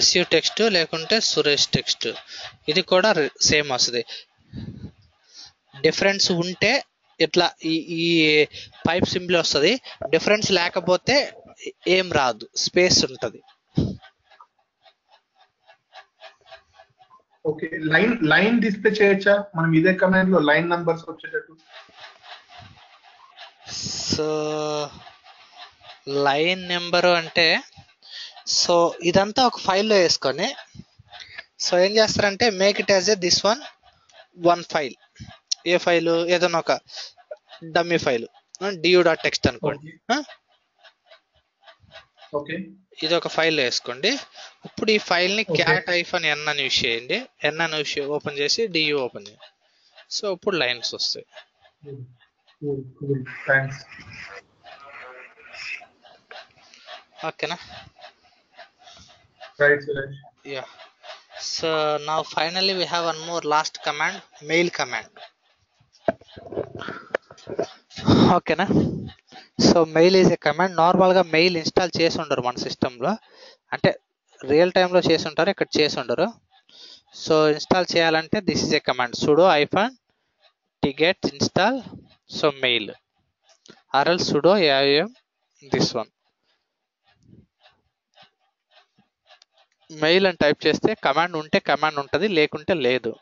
ఎస్యు టెక్స్ట్ లేకుంటే సురేష్ టెక్స్ట్, ఇది కూడా సేమ్ వస్తుంది. డిఫరెన్స్ ఉంటే ఇట్లా ఈ పైప్ సింబల్ వస్తుంది, డిఫరెన్స్ లేకపోతే ఏం రాదు, స్పేస్ ఉంటుంది. ఓకే, లైన్ డిస్ప్లే చేయొచ్చా మనం ఇదే కమాండ్ లో లైన్ నంబర్స్ వచ్చేటట్టు? సో లైన్ నెంబరు అంటే, సో ఇదంతా ఒక ఫైల్లో వేసుకొని, సో ఏం చేస్తారంటే make it as a this one file. A file, ఏదైనా ఒక డమ్మీ ఫైల్ du.txt అనుకోండి. ఇది ఒక ఫైల్ వేసుకోండి. ఇప్పుడు ఈ ఫైల్ ని క్యాట్ -n అని యూస్ చేయండి. n అని ఓపెన్ చేసి du ఓపెన్ చేయండి. సో ఇప్పుడు లైన్స్ వస్తాయి. ఓకేనా? Right, Suresh. Yeah. So now finally we have one more last command, mail command. ఓకేనా? So mail is a command. నార్మల్గా మెయిల్ ఇన్స్టాల్ చేసి ఉండరు మన సిస్టంలో, అంటే రియల్ టైంలో చేసి ఉంటారు, ఇక్కడ చేసి ఉండరు. సో ఇన్స్టాల్ చేయాలంటే this is a command, sudo -tget install so mail, or else sudo am this one. Mail అని టైప్ చేస్తే కమాండ్ ఉంటే కమాండ్ ఉంటుంది, లేకుంటే లేదు.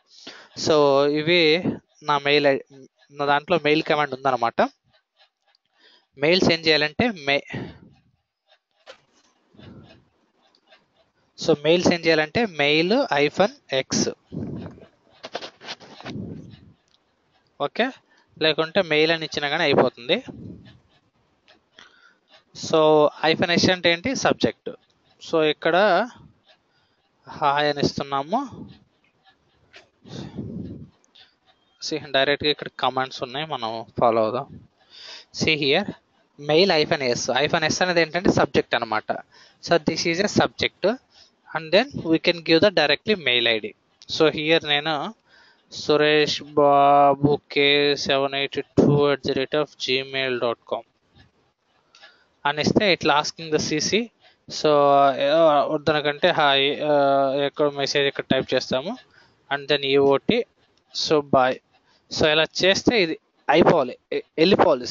సో ఇవి నా మెయిల్, నా దాంట్లో మెయిల్ కమాండ్ ఉందన్నమాట. మెయిల్స్ ఏం చేయాలంటే సో మెయిల్స్ ఏం చేయాలంటే మెయిల్ -x, ఓకే, లేకుంటే మెయిల్ అని ఇచ్చినా కానీ అయిపోతుంది. సో -s అంటే ఏంటి, సబ్జెక్ట్. సో ఇక్కడ హాయ్ అని ఇస్తున్నాము. డైరెక్ట్గా ఇక్కడ కమాండ్స్ ఉన్నాయి, మనం ఫాలో అవుదాం. సి హియర్ మెయిల్ -s అనేది ఏంటంటే సబ్జెక్ట్ అనమాట. So this is a subject and then we can give the directly mail ID. So here నేను సురేష్ బాబు k782@gmail.com అని ఇస్తే ఇట్లా ఆస్కింగ్ ద సిసి. సో వద్దనకంటే హాయ్ ఎక్కడ మెసేజ్ ఇక్కడ టైప్ చేస్తాము and then EOT so bye. So ఇలా చేస్తే ఇది అయిపోవాలి, వెళ్ళిపోవాలి,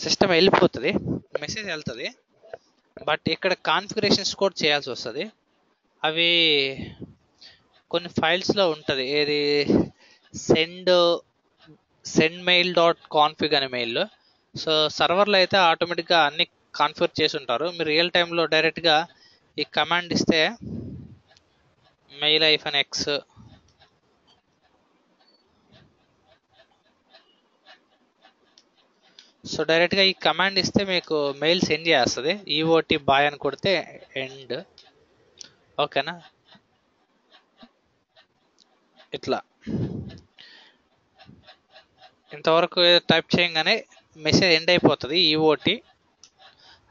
సిస్టమ్ వెళ్ళిపోతుంది, మెసేజ్ వెళ్తుంది. బట్ ఇక్కడ కాన్ఫిగరేషన్స్ కూడా చేయాల్సి వస్తుంది. అవి కొన్ని ఫైల్స్లో ఉంటుంది, ఏది sendmail.config అనే మెయిల్. సో సర్వర్లో అయితే ఆటోమేటిక్గా అన్ని కాన్ఫిగర్ చేసి ఉంటారు. మీరు రియల్ టైంలో డైరెక్ట్గా ఈ కమాండ్ ఇస్తే మెయిల్ -x సో డైరెక్ట్గా ఈ కమాండ్ ఇస్తే మీకు మెయిల్ సెండ్ చేస్తుంది. EOT బాయ్ అని కొడితే ఎండ్, ఓకేనా? ఇట్లా ఇంతవరకు టైప్ చేయగానే మెసేజ్ ఎండ్ అయిపోతుంది. EOT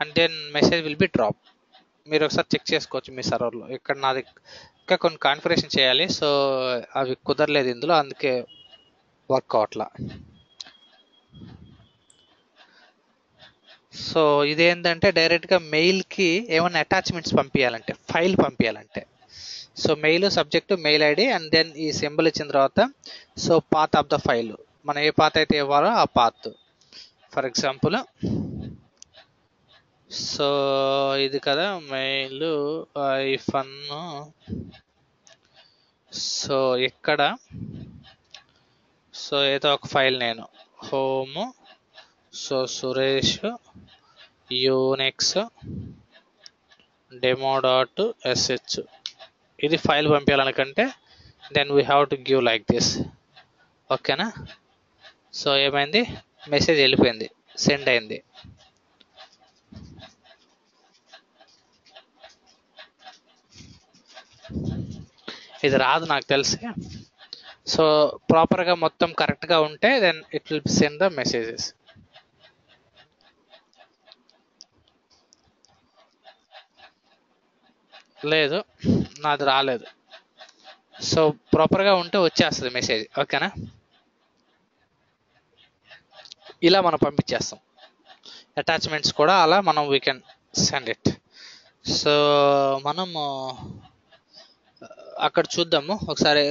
and then message will be drop. మీరు ఒకసారి చెక్ చేసుకోవచ్చు మీ సర్వర్లో. ఇక్కడ నాది ఇంకా కొన్ని కాన్ఫిగరేషన్ చేయాలి, సో అవి కుదరలేదు ఇందులో, అందుకే వర్క్ అవట్లా. సో ఇదేంటంటే డైరెక్ట్గా మెయిల్కి ఏమైనా అటాచ్మెంట్స్ పంపించాలంటే, ఫైల్ పంపించాలంటే, so mail subject mail ID and then ఈ సింబల్ ఇచ్చిన తర్వాత so path of the file, మనం ఏ పాత్ అయితే ఇవ్వాలో ఆ పాత్. ఫర్ ఎగ్జాంపుల్ సో ఇది కదా మెయిల్ ఐఫన్, సో ఇక్కడ సో ఏదో ఒక ఫైల్ నేను home, so Suresh Unix demo.sh ఇది ఫైల్ పంపించాలనుకంటే then we have to give like this. ఓకేనా? సో ఏమైంది, మెసేజ్ వెళ్ళిపోయింది, సెండ్ అయింది. ఇది రాదు నాకు తెలిసి. సో ప్రాపర్గా మొత్తం కరెక్ట్గా ఉంటే then it will send the messages. లేదు, నాది రాలేదు. సో ప్రాపర్గా ఉంటే వచ్చేస్తుంది మెసేజ్. ఓకేనా? ఇలా మనం పంపించేస్తాం. అటాచ్మెంట్స్ కూడా అలా మనం we can send it. So మనము అక్కడ చూద్దాము ఒకసారి.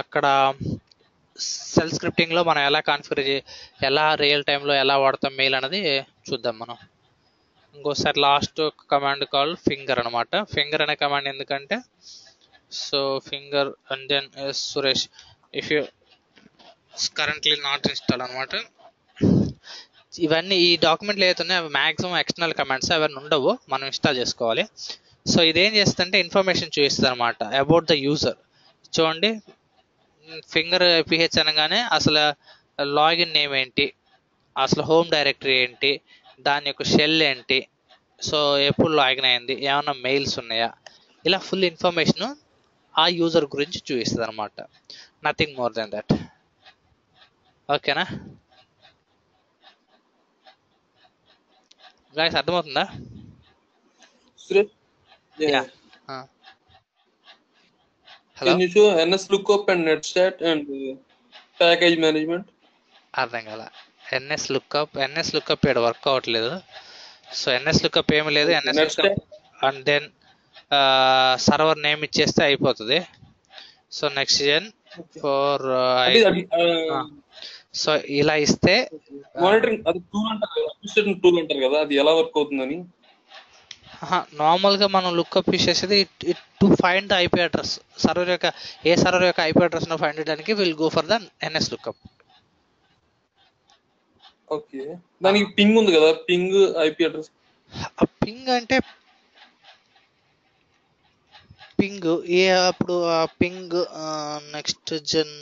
అక్కడ సెల్ స్క్రిప్టింగ్లో మనం ఎలా కాన్ఫిగర్ ఎలా రియల్ టైంలో ఎలా వాడతాం మెయిల్ అనేది చూద్దాం మనం. ఇంకోసారి లాస్ట్ కమాండ్ కాల్ ఫింగర్ అనమాట. ఫింగర్ అనే కమాండ్ ఎందుకంటే so finger and then Suresh if you currently not install అనమాట. ఇవన్నీ ఈ డాక్యుమెంట్లు ఏదైతున్నాయో అవి మ్యాక్సిమం ఎక్స్టర్నల్ కమాండ్స్, అవన్నీ ఉండవు, మనం ఇన్స్టాల్ చేసుకోవాలి. సో ఇదేం చేస్తుందంటే ఇన్ఫర్మేషన్ చూపిస్తుంది అనమాట అబౌట్ ద యూజర్. చూడండి, ఫింగర్ పిహెచ్ అనగానే అసలు లాగిన్ నేమ్ ఏంటి, అసలు హోమ్ డైరెక్టరీ ఏంటి, దాని యొక్క షెల్ ఏంటి, సో ఎప్పుడు లాగిన్ అయింది, ఏమైనా మెయిల్స్ ఉన్నాయా, ఇలా ఫుల్ ఇన్ఫర్మేషన్ ఆ యూజర్ గురించి చూపిస్తుంది అనమాట. Nothing more than that. ఓకేనా గైస్, అర్థమవుతుందా? Hello, can you show NS lookup and netstat and package management? అర్థం కదా. NS lookup ఇక్కడ వర్క్ అవ్వట్లేదు. సో NS lookup ఏమి లేదు. NS lookup and then server name ఇచ్చేస్తే అయిపోతుంది. So next gen for so ఇలా ఇస్తే మానిటరింగ్ అది టూల్ అంటారు కదా, అది ఎలా వర్క్ అవుతుందని. నార్మల్గా మనం లుక్అప్ చేసేది to find the IP address, server యొక్క ఏ సర్వర్ యొక్క ఐపీ అడ్రస్ ఫైండ్ చేయడానికి will go for the NS lookup. Okay, దానికి పింగ్ ఉంది కదా, పింగ్ ఐపీ అడ్రస్. పింగ్ అంటే పింగ్ ఏ అప్పుడు పింగ్ నెక్స్ట్ జెన్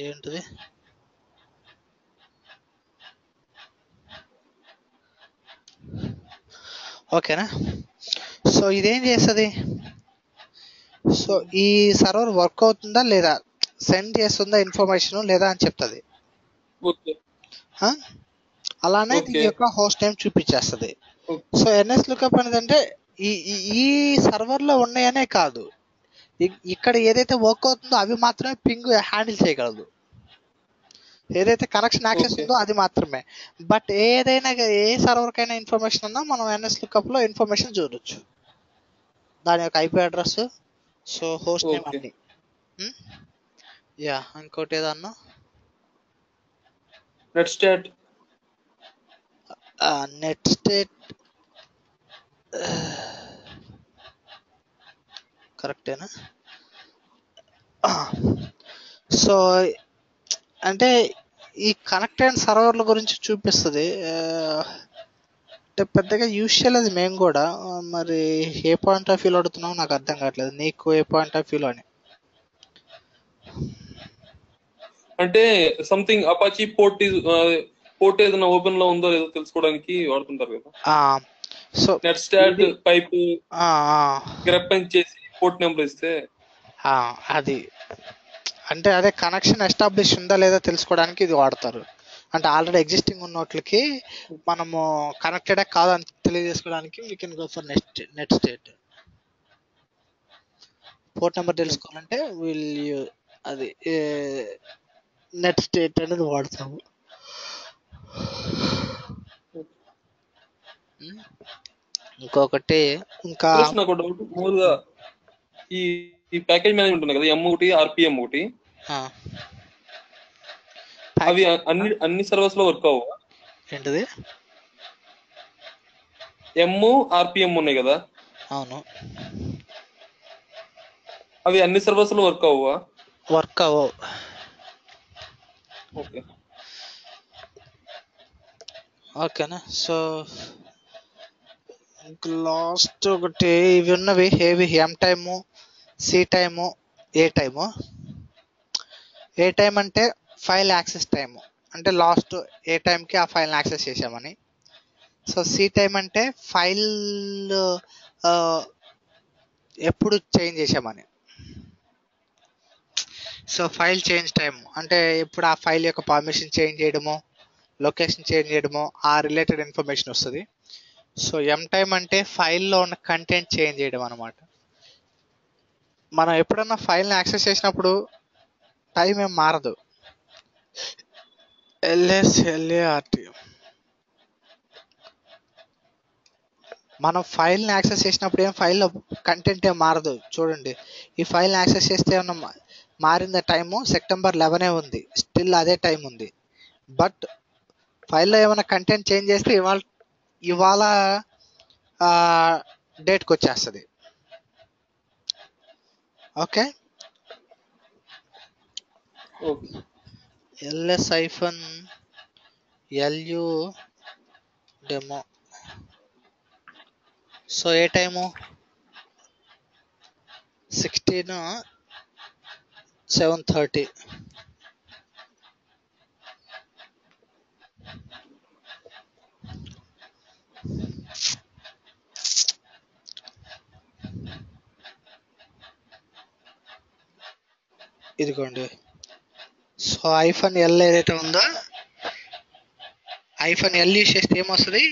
ఏంటిది, ఓకేనా? సో ఇదేం చేస్తుంది, సో ఈ సర్వర్ వర్క్ అవుతుందా లేదా, సెండ్ చేస్తుందా ఇన్ఫర్మేషన్ లేదా అని చెప్తుంది. అలానే దీని యొక్క హోస్ట్ నేమ్ చూపించేస్తుంది. సో NS lookup అనేది అంటే ఈ సర్వర్లో ఉన్నాయనే కాదు, ఇక్కడ ఏదైతే వర్క్ అవుతుందో అవి మాత్రమే పింగ్ హ్యాండిల్ చేయగలదు. ఏదైతే కనెక్షన్ యాక్సెస్ ఉందో అది మాత్రమే. బట్ ఏదైనా ఏ సర్వర్కైనా ఇన్ఫర్మేషన్ ఉన్నా మనం NS lookup లో ఇన్ఫర్మేషన్ చూడొచ్చు, దాని యొక్క IP address, so host name అన్ని. యా, ఇంకోటి ఏదన్నా netstat కరెక్టేనా? సో అంటే ఈ కనెక్టెడ్ సర్వర్ల గురించి చూపిస్తుంది. అంటే పెద్దగా యూజ్ చేయలేదు మేము కూడా. మరి ఏ పాయింట్ ఆఫ్ వ్యూలో అడుగుతున్నావు నాకు అర్థం కావట్లేదు. నీకు ఏ పాయింట్ ఆఫ్ వ్యూలో అని అంటే సంథింగ్ అపాచీ పోర్ట్ ఏదైనా ఓపెన్ లో ఉందో లేదో తెలుసుకోవడానికి వాడుతుంటారు కదా. సో netstat పైప్ గ్రాప్ చేసి పోర్ట్ నెంబర్ ఇస్తే అది అంటే అదే కనెక్షన్ ఎస్టాబ్లిష్ ఉందా లేదా తెలుసుకోవడానికి ఇది వాడతారు. అంటే ఆల్రెడీ ఎగ్జిస్టింగ్ ఉన్న వాటికి మనము కనెక్టెడ్ కాదని తెలియజేసుకోవడానికి we can go for netstat. Port number తెలుసుకోవాలంటే వీళ్ళు అది నెట్ స్టేట్ అనేది వాడతాము. ఇంకొకటి ఇంకా నాకు డౌట్ మూడుగా ఈ ప్యాకేజ్ మేనేజ్మెంట్ ఉంది కదా, M1 RPM ఒకటి, అవి అన్ని సర్వర్స్ లో వర్క్ అవ్వవు. ఏంటిది? RPM ఉన్నాయి కదా, అవును, అవి అన్ని సర్వర్స్ లో వర్క్ అవ్వవా? వర్క్ అవ్వవు. ఓకే, ఓకేనా. సో లాస్ట్ ఒకటి ఇవి ఉన్నవి ఏవి? ఎం టైము, సి టైము, ఏ టైము. ఏ టైం అంటే ఫైల్ యాక్సెస్ టైము, అంటే లాస్ట్ ఏ టైంకి ఆ ఫైల్ని యాక్సెస్ చేసామని. సో సి టైం అంటే ఫైల్ ఎప్పుడు చేంజ్ చేసామని. సో ఫైల్ చేంజ్ టైం అంటే ఇప్పుడు ఆ ఫైల్ యొక్క పర్మిషన్ చేంజ్ చేయడమో, లొకేషన్ చేంజ్ చేయడమో, ఆ రిలేటెడ్ ఇన్ఫర్మేషన్ వస్తుంది. సో ఎం టైం అంటే ఫైల్లో ఉన్న కంటెంట్ చేంజ్ చేయడం అనమాట. మనం ఎప్పుడన్నా ఫైల్ని యాక్సెస్ చేసినప్పుడు టైం ఏం మారదు. LSLART మనం ఫైల్ని యాక్సెస్ చేసినప్పుడు ఏం ఫైల్లో కంటెంట్ ఏం మారదు. చూడండి, ఈ ఫైల్ని యాక్సెస్ చేస్తే ఏమన్నా మారింద టైము సెప్టెంబర్ 11 ఉంది, స్టిల్ అదే టైం ఉంది. బట్ ఫైల్లో ఏమైనా కంటెంట్ చేంజ్ చేస్తే ఇవాళ డేట్కి వచ్చేస్తుంది. Okay, LS-LU demo. సో ఏ టైము? 16/7/30. ఇదిగోండి. సో -L ఏదైతే ఉందో, -L యూస్ చేస్తే ఏమొస్తుంది?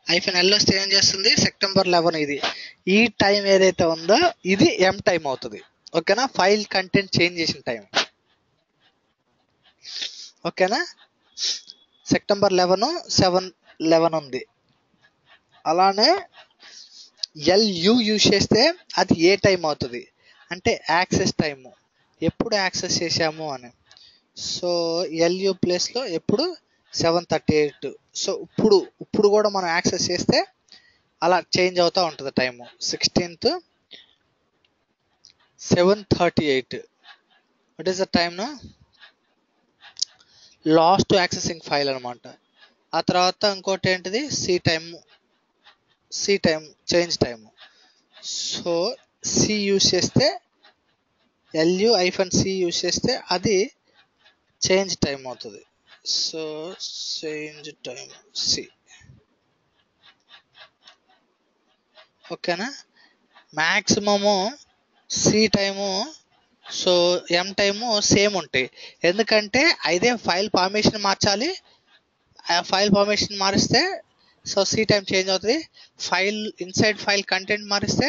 -L వస్తే ఏం చేస్తుంది? సెప్టెంబర్ 11 ఇది. ఈ టైం ఏదైతే ఉందో ఇది ఎం టైం అవుతుంది. ఓకేనా, ఫైల్ కంటెంట్ చేంజ్ చేసిన టైం. ఓకేనా, సెప్టెంబర్ 11 7/11 ఉంది. అలానే LU యూజ్ చేస్తే అది ఏ టైం అవుతుంది అంటే యాక్సెస్ టైము, ఎప్పుడు యాక్సెస్ చేసాము అని. సో LU ప్లేస్లో ఎప్పుడు 7:38. సో ఇప్పుడు కూడా మనం యాక్సెస్ చేస్తే అలా చేంజ్ అవుతూ ఉంటుంది time. 16th 7:38. What is the time? Last accessing file అనమాట. ఆ తర్వాత ఇంకోటి ఏంటిది? C time change time. So C use చేస్తే LU-C యూస్ చేస్తే అది చేంజ్ టైం అవుతుంది. So change time C. ఓకేనా, maximum C time so M time same ఉంటాయి. ఎందుకంటే అయితే ఫైల్ పర్మిషన్ మార్చాలి, ఆ ఫైల్ పర్మిషన్ మారిస్తే సో సి టైం చేంజ్ అవుతుంది. ఫైల్ ఇన్సైడ్ ఫైల్ కంటెంట్ మారిస్తే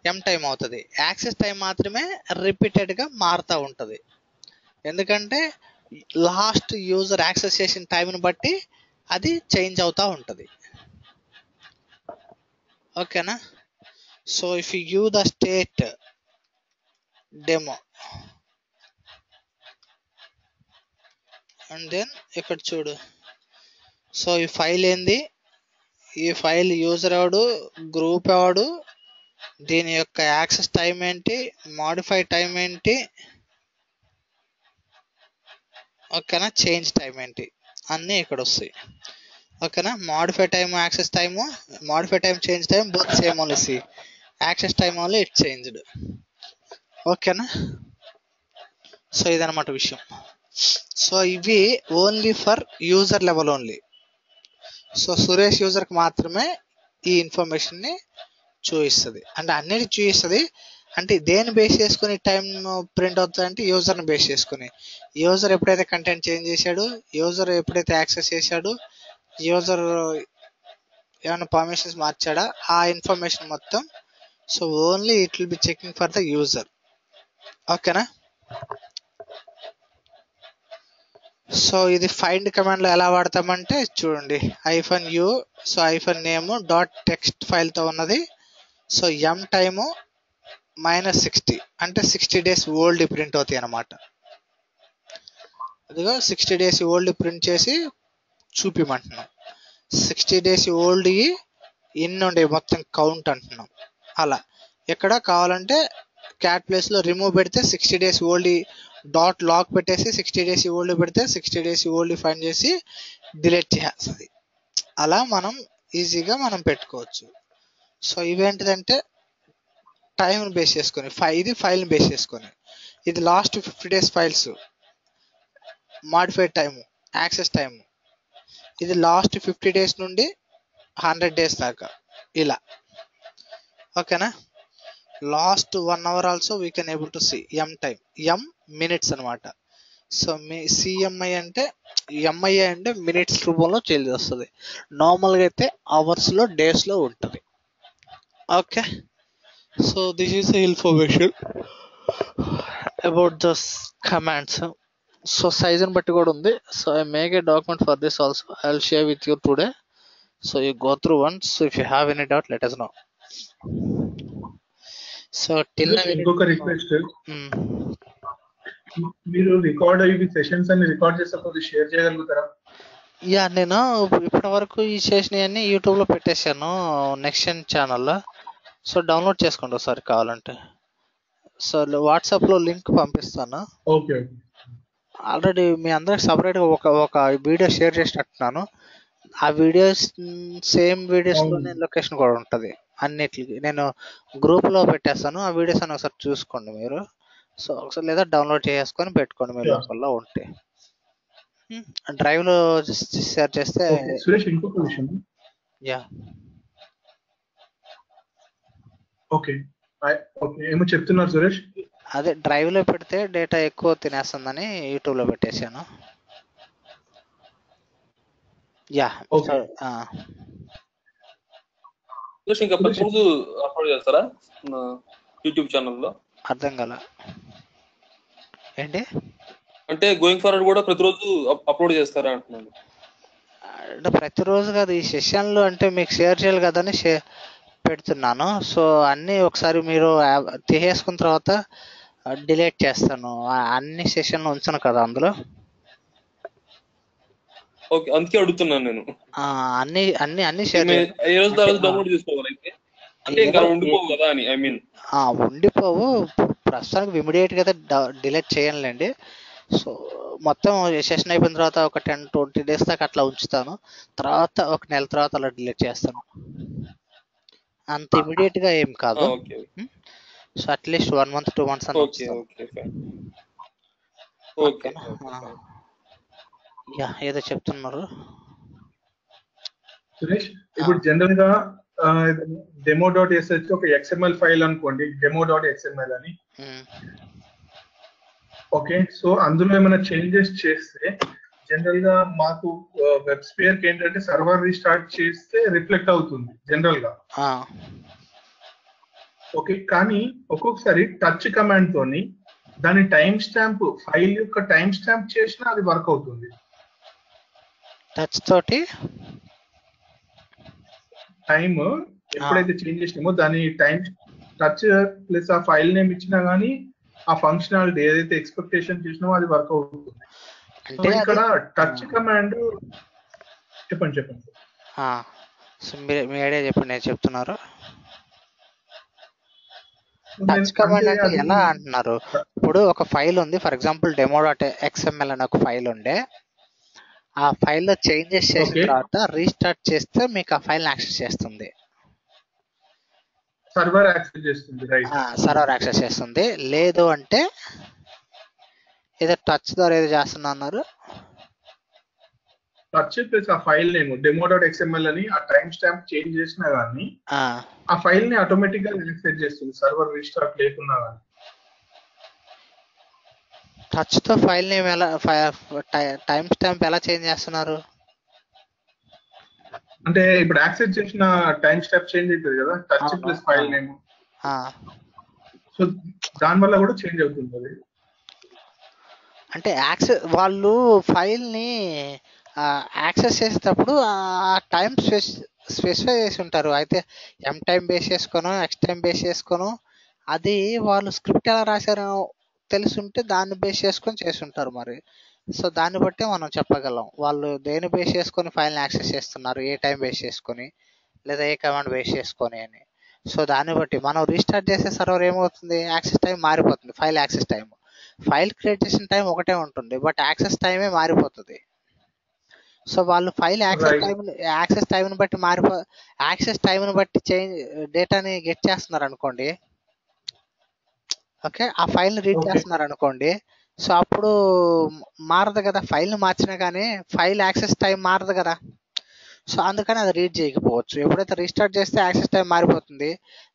ఎం టైం అవుతుంది. యాక్సెస్ టైం మాత్రమే రిపీటెడ్గా మారుతూ ఉంటుంది. ఎందుకంటే లాస్ట్ యూజర్ యాక్సెస్ చేసిన టైంని బట్టి అది చేంజ్ అవుతూ ఉంటుంది. ఓకేనా. So if you give the state demo and then ఇక్కడ చూడు. సో ఈ ఫైల్ ఏంది? ఈ ఫైల్ యూజర్ ఎవడు, గ్రూప్ ఎవడు, దీని యొక్క యాక్సెస్ టైం ఏంటి, మాడిఫై టైం ఏంటి, ఓకేనా, చేంజ్ టైం ఏంటి, అన్నీ ఇక్కడ వస్తాయి. ఓకేనా, modify time, access time, modify time, change time both same only. See access time only it changed. ఓకేనా. సో ఇదన్నమాట విషయం. సో ఇవి only for user level only. So Suresh యూజర్కి మాత్రమే ఈ ఇన్ఫర్మేషన్ని చూపిస్తుంది, అంటే అన్నిటి చూపిస్తుంది. అంటే దేని బేస్ చేసుకుని టైం ప్రింట్ అవుతుంది అంటే యూజర్ని బేస్ చేసుకుని. యూజర్ ఎప్పుడైతే కంటెంట్ చేంజ్ చేశాడు, యూజర్ ఎప్పుడైతే యాక్సెస్ చేశాడు, యూజర్ ఏమైనా పర్మిషన్స్ మార్చాడా, ఆ ఇన్ఫర్మేషన్ మొత్తం. So only it will B checking for the user. ఓకేనా? సో ఇది ఫైండ్ కమాండ్ లో ఎలా వాడతామంటే చూడండి, -u, so -name dot text file తో ఉన్నది. సో m టైము -60 అంటే 60 days ఓల్డ్ ప్రింట్ అవుతాయి అన్నమాట. అదిగో 60 days ఓల్డ్ ప్రింట్ చేసి చూపిమంటున్నాం. 60 days ఓల్డ్ ఇన్ని ఉండే మొత్తం కౌంట్ అంటున్నాం. అలా ఎక్కడ కావాలంటే క్యాట్ ప్లేస్ లో రిమూవ్ పెడితే 60 days ఓల్డ్ డాట్ లాక్ పెట్టేసి 60 days ఓల్డ్ పెడితే 60 days ఓల్డ్ ఫైండ్ చేసి డిలీట్ చేస్తుంది. అలా మనం ఈజీగా మనం పెట్టుకోవచ్చు. సో ఇవేంటిదంటే టైం బేస్ చేసుకొని, ఇది ఫైల్ బేస్ చేసుకొని, ఇది last 50 days files modified time, access time, ఇది లాస్ట్ 50 days నుండి 100 days దాకా ఇలా. ఓకేనా? Last 1 hour also we can able to see m time, m minutes అనమాట. సో మీ సిఎంఐ అంటే ఎంఐఏ అంటే మినిట్స్ రూపంలో చేంజ్ వస్తుంది. నార్మల్గా అయితే అవర్స్లో డేస్లో ఉంటుంది. Okay, so this is information about these commands. So సైజుని బట్టి కూడా ఉంది. So I make a document for this also. I will share with you today. So you go through once. So if you have any doubt let us know. So till ఇంకొక request, మీరు record అయ్యి sessions అన్ని record చేసేటప్పుడు share చేయగలుగుతారా? Yeah, నేను ఇప్పటి వరకు ఈ సెషన్ అన్ని యూట్యూబ్ లో పెట్టేశాను నెక్స్ట్ ఛానల్లో. సో డౌన్లోడ్ చేసుకోండి ఒకసారి కావాలంటే. సో వాట్సాప్ లో లింక్ పంపిస్తాను. ఓకే, ఆల్రెడీ మీ అందరికి సపరేట్ గా ఒక వీడియో షేర్ చేసినట్టున్నాను. ఆ వీడియోస్ సేమ్ వీడియోస్ లోనే లొకేషన్ కూడా ఉంటది అన్నిటికి. నేను గ్రూప్ లో పెట్టేస్తాను. ఆ వీడియోస్ అని ఒకసారి చూసుకోండి మీరు. సో ఒకసారి లేదా డౌన్లోడ్ చేసుకొని పెట్టుకోండి మీ లోకల్లో ఉంటే. డ్రైవ్ లో షేర్ చేస్తే. సురేష్, ఇంకొక విషయం. యా, ఓకే ఓకే, ఏమో చెప్తున్నారు సురేష్? అదే డ్రైవ్ లో పెడితే డేటా ఎక్కువ తినేస్తుందని యూట్యూబ్ లో పెట్టేశాను. యా, ఇంకా ప్రతిరోజు అప్లోడ్ చేస్తారా యూట్యూబ్ ఛానల్లో? అర్థం కాల ఏంటి అంటే గోయింగ్ ఫార్వర్డ్ కూడా ప్రతిరోజు అప్లోడ్ చేస్తారా అంటున్నాను. అంటే ప్రతిరోజు కాదు, ఈ సెషన్లు అంటే మీకు షేర్ చేయాలి కదని పెడుతున్నాను. సో అన్నీ ఒకసారి మీరు తీసేసుకున్న తర్వాత డిలీట్ చేస్తాను. అన్ని సెషన్లు ఉంచను కదా అందులో. ఓకే, అందుకే అడుగుతున్నాను నేను. అన్ని అన్ని అన్ని షేర్ డౌన్లోడ్ చేసుకోవాలి అంటే ఇంకా ఉండిపోవు కదా అని. ఐ మీన్ ఉండిపోవు, ప్రస్తుతానికి ఇమిడియట్ గా డిలీట్ చేయాలండి. సో మొత్తం సెషన్ అయిపోయిన తర్వాత ఒక 10-20 days దాకా అట్లా ఉంచుతాను. తర్వాత ఒక నెల తర్వాత అలా డిలీట్ చేస్తాను. అంత ఇమిడియట్ గా ఏం కాదు. సో అట్లీస్ట్ 1 month 2 months అని ఉంచుతాను. యా, ఏదో చెప్తున్నారు సురేష్. ఇప్పుడు జనరల్ గా demo.sh ఒక XML ఫైల్ అనుకోండి, demo.xml అని. ఓకే, సో అందులో ఏమైనా చేంజెస్ చేస్తే జనరల్ గా మాకు వెబ్ స్పేర్ కి ఏంటంటే సర్వర్ రీస్టార్ట్ చేస్తే రిఫ్లెక్ట్ అవుతుంది జనరల్ గా. ఓకే, కానీ ఒక్కొక్కసారి టచ్ కమాండ్ తోని దాని టైం స్టాంప్, ఫైల్ యొక్క టైం స్టాంప్ చేసినా అది వర్క్ అవుతుంది. టచ్ తోటి టైమ్ ఎప్పుడైతే చేంజ్ చేసినామో దాని టైం టచ్ ప్లస్ ఆ ఫైల్ నేమ్ ఇచ్చినా గానీ ఆ ఫంక్షనాలిటీ ఏదైతే ఎక్స్పెక్టేషన్ చేసినామో అది వర్క్ అవుతుంది. అంటే ఇక్కడ టచ్ కమాండ్ చెప్పండి. మీ ఐడియా చెప్పండి, నేను చెప్తున్నారు. టచ్ కమాండ్ అంటే ఎలా అంటున్నారు? ఇప్పుడు ఒక ఫైల్ ఉంది, ఫర్ ఎగ్జాంపుల్ demo.xml అనే ఒక ఫైల్ ఉండే. ఆ ఫైల్లో చేంజెస్ చేసిన తర్వాత రీస్టార్ట్ చేస్తే మీకు ఆ ఫైల్ యాక్సెస్ చేస్తుంది. సర్వర్ యాక్సెస్ చేస్తుంది, రైట్? సర్వర్ యాక్సెస్ చేస్తుంది. లేదు అంటే ఏదో టచ్ ద్వారా ఏదో చేస్తున్నా అన్నారు. టచ్ ప్లస్ ఆ ఫైల్ నేమ్ demo.xml అని ఆ టైం స్టాంప్ చేంజ్ చేసినా గానీ ఆ ఫైల్ ని ఆటోమేటిక్ గా యాక్సెస్ చేస్తుంది సర్వర్ రీస్టార్ట్ లేకున్నా కానీ. టచ్ తో ఫైల్ నేమ్ ఎలా టైం స్టాంప్ ఎలా చేంజ్ చేస్తున్నారు? అంటే ఇప్పుడు యాక్సెస్ చేసిన టైం స్టాంప్ చేంజ్ అవుతుంది కదా touch plus file name. So దాని వల్ల కూడా చేంజ్ అవుతుంది. అంటే వాళ్ళు ఫైల్ ని యాక్సెస్ చేసేటప్పుడు ఆ టైం స్పెసిఫై చేసి ఉంటారు. అయితే ఎం టైం బేస్ చేసుకోను ఎక్స్ టైం బేస్ చేసుకోను అది వాళ్ళు స్క్రిప్ట్ ఎలా రాశారో తెలుసుంటే దాన్ని బేస్ చేసుకొని చేసి ఉంటారు మరి. సో దాన్ని బట్టి మనం చెప్పగలం వాళ్ళు దేని బేస్ చేసుకొని ఫైల్ని యాక్సెస్ చేస్తున్నారు, ఏ టైం బేస్ చేసుకొని లేదా ఏ కమాండ్ బేస్ చేసుకొని అని. సో దాన్ని బట్టి మనం రీస్టార్ట్ చేసే సర్వర్ ఏమవుతుంది, యాక్సెస్ టైం మారిపోతుంది. File access time, file create చేసిన టైం ఒకటే ఉంటుంది బట్ యాక్సెస్ టైమే మారిపోతుంది. సో వాళ్ళు ఫైల్ యాక్సెస్ టైంని బట్టి యాక్సెస్ టైంని బట్టి చేంజ్ డేటాని గెట్ చేస్తున్నారు అనుకోండి. ఓకే, ఆ ఫైల్ని రీడ్ చేస్తున్నారు అనుకోండి. సో అప్పుడు మారదు కదా, ఫైల్ని మార్చినా కానీ ఫైల్ యాక్సెస్ టైం మారదు కదా. సో అందుకని అది రీడ్ చేయకపోవచ్చు. ఎప్పుడైతే రీస్టార్ట్ చేస్తే యాక్సెస్ టైం మారిపోతుంది,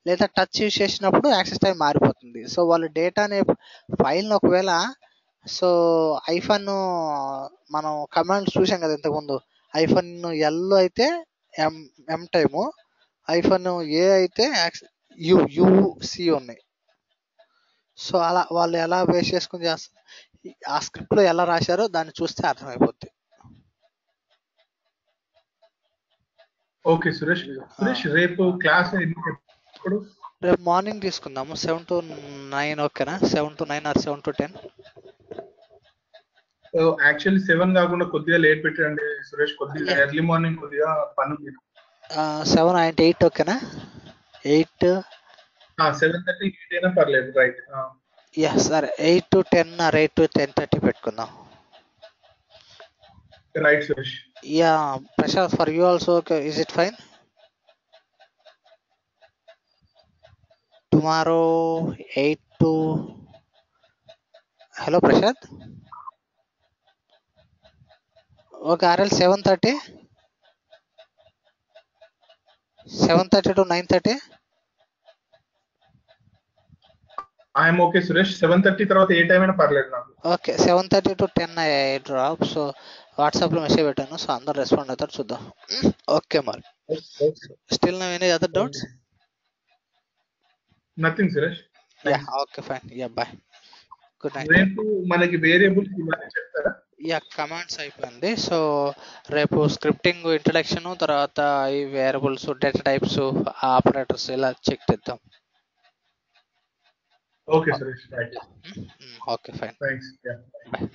లేదా టచ్ యూస్ చేసినప్పుడు యాక్సెస్ టైం మారిపోతుంది. సో వాళ్ళు డేటాని ఫైల్ని ఒకవేళ సో ఐఫోన్ మనం కమాండ్స్ చూసాం కదా ఇంతకుముందు, ఐఫోన్ ఎల్ అయితే ఎం టైము, ఐఫోన్ ఏ అయితే యుసి ఉన్నాయి. సో అలా వాళ్ళు ఎలా బేస్ చేసుకుని చేస్తారు, ఆ స్క్రిప్ట్లో ఎలా రాశారో దాన్ని చూస్తే అర్థమైపోద్ది. ఓకే సురేష్. రేపు క్లాస్ రేపు మార్నింగ్ తీసుకుందాము 7 to 9. ఓకేనా? 7 to 9 ఆర్ 7 to 10? యాక్చువల్లీ 7 కాకుండా కొద్దిగా లేట్ పెట్టండి సురేష్, కొద్దిగా ఎర్లీ మార్నింగ్ కొద్దిగా పని ఉంది. 7 and 8 ఓకేనా? 8 7:30 8 అయినా పర్లేదు. రైట్. సరే 8 to 10 ఆర్ 8 to 10:30 పెట్టుకుందాం. Right Suresh. Prashant, for you also, okay, is it fine? Tomorrow 8 to hello Prashant. Okay, RL 7:30 to 9:30. I'm okay Suresh. 7:30 తర్వాత ఏ టైం అయినా పర్లేదు నాకు. Okay, 7:30 to 10 drop. సో వాట్సాప్లో మెసేజ్ పెట్టాను, సో అందరు రెస్పాండ్ అవుతారు, చూద్దాం. ఓకే మరి. Still no any other doubts? Nothing Suresh. Okay fine. Bye, good night. రేపు మనకి వేరియబుల్స్ ఇవన్నీ చెప్తారా? కమాండ్స్ అయిపోయింది. సో రేపు స్క్రిప్టింగ్ ఇంట్రడక్షన్, తర్వాత ఈ వేరియబుల్స్, డేటా టైప్స్, ఆపరేటర్స్ ఇలా చెక్ చేద్దాం. Okay Suresh. Right. Okay fine. Thanks. Bye.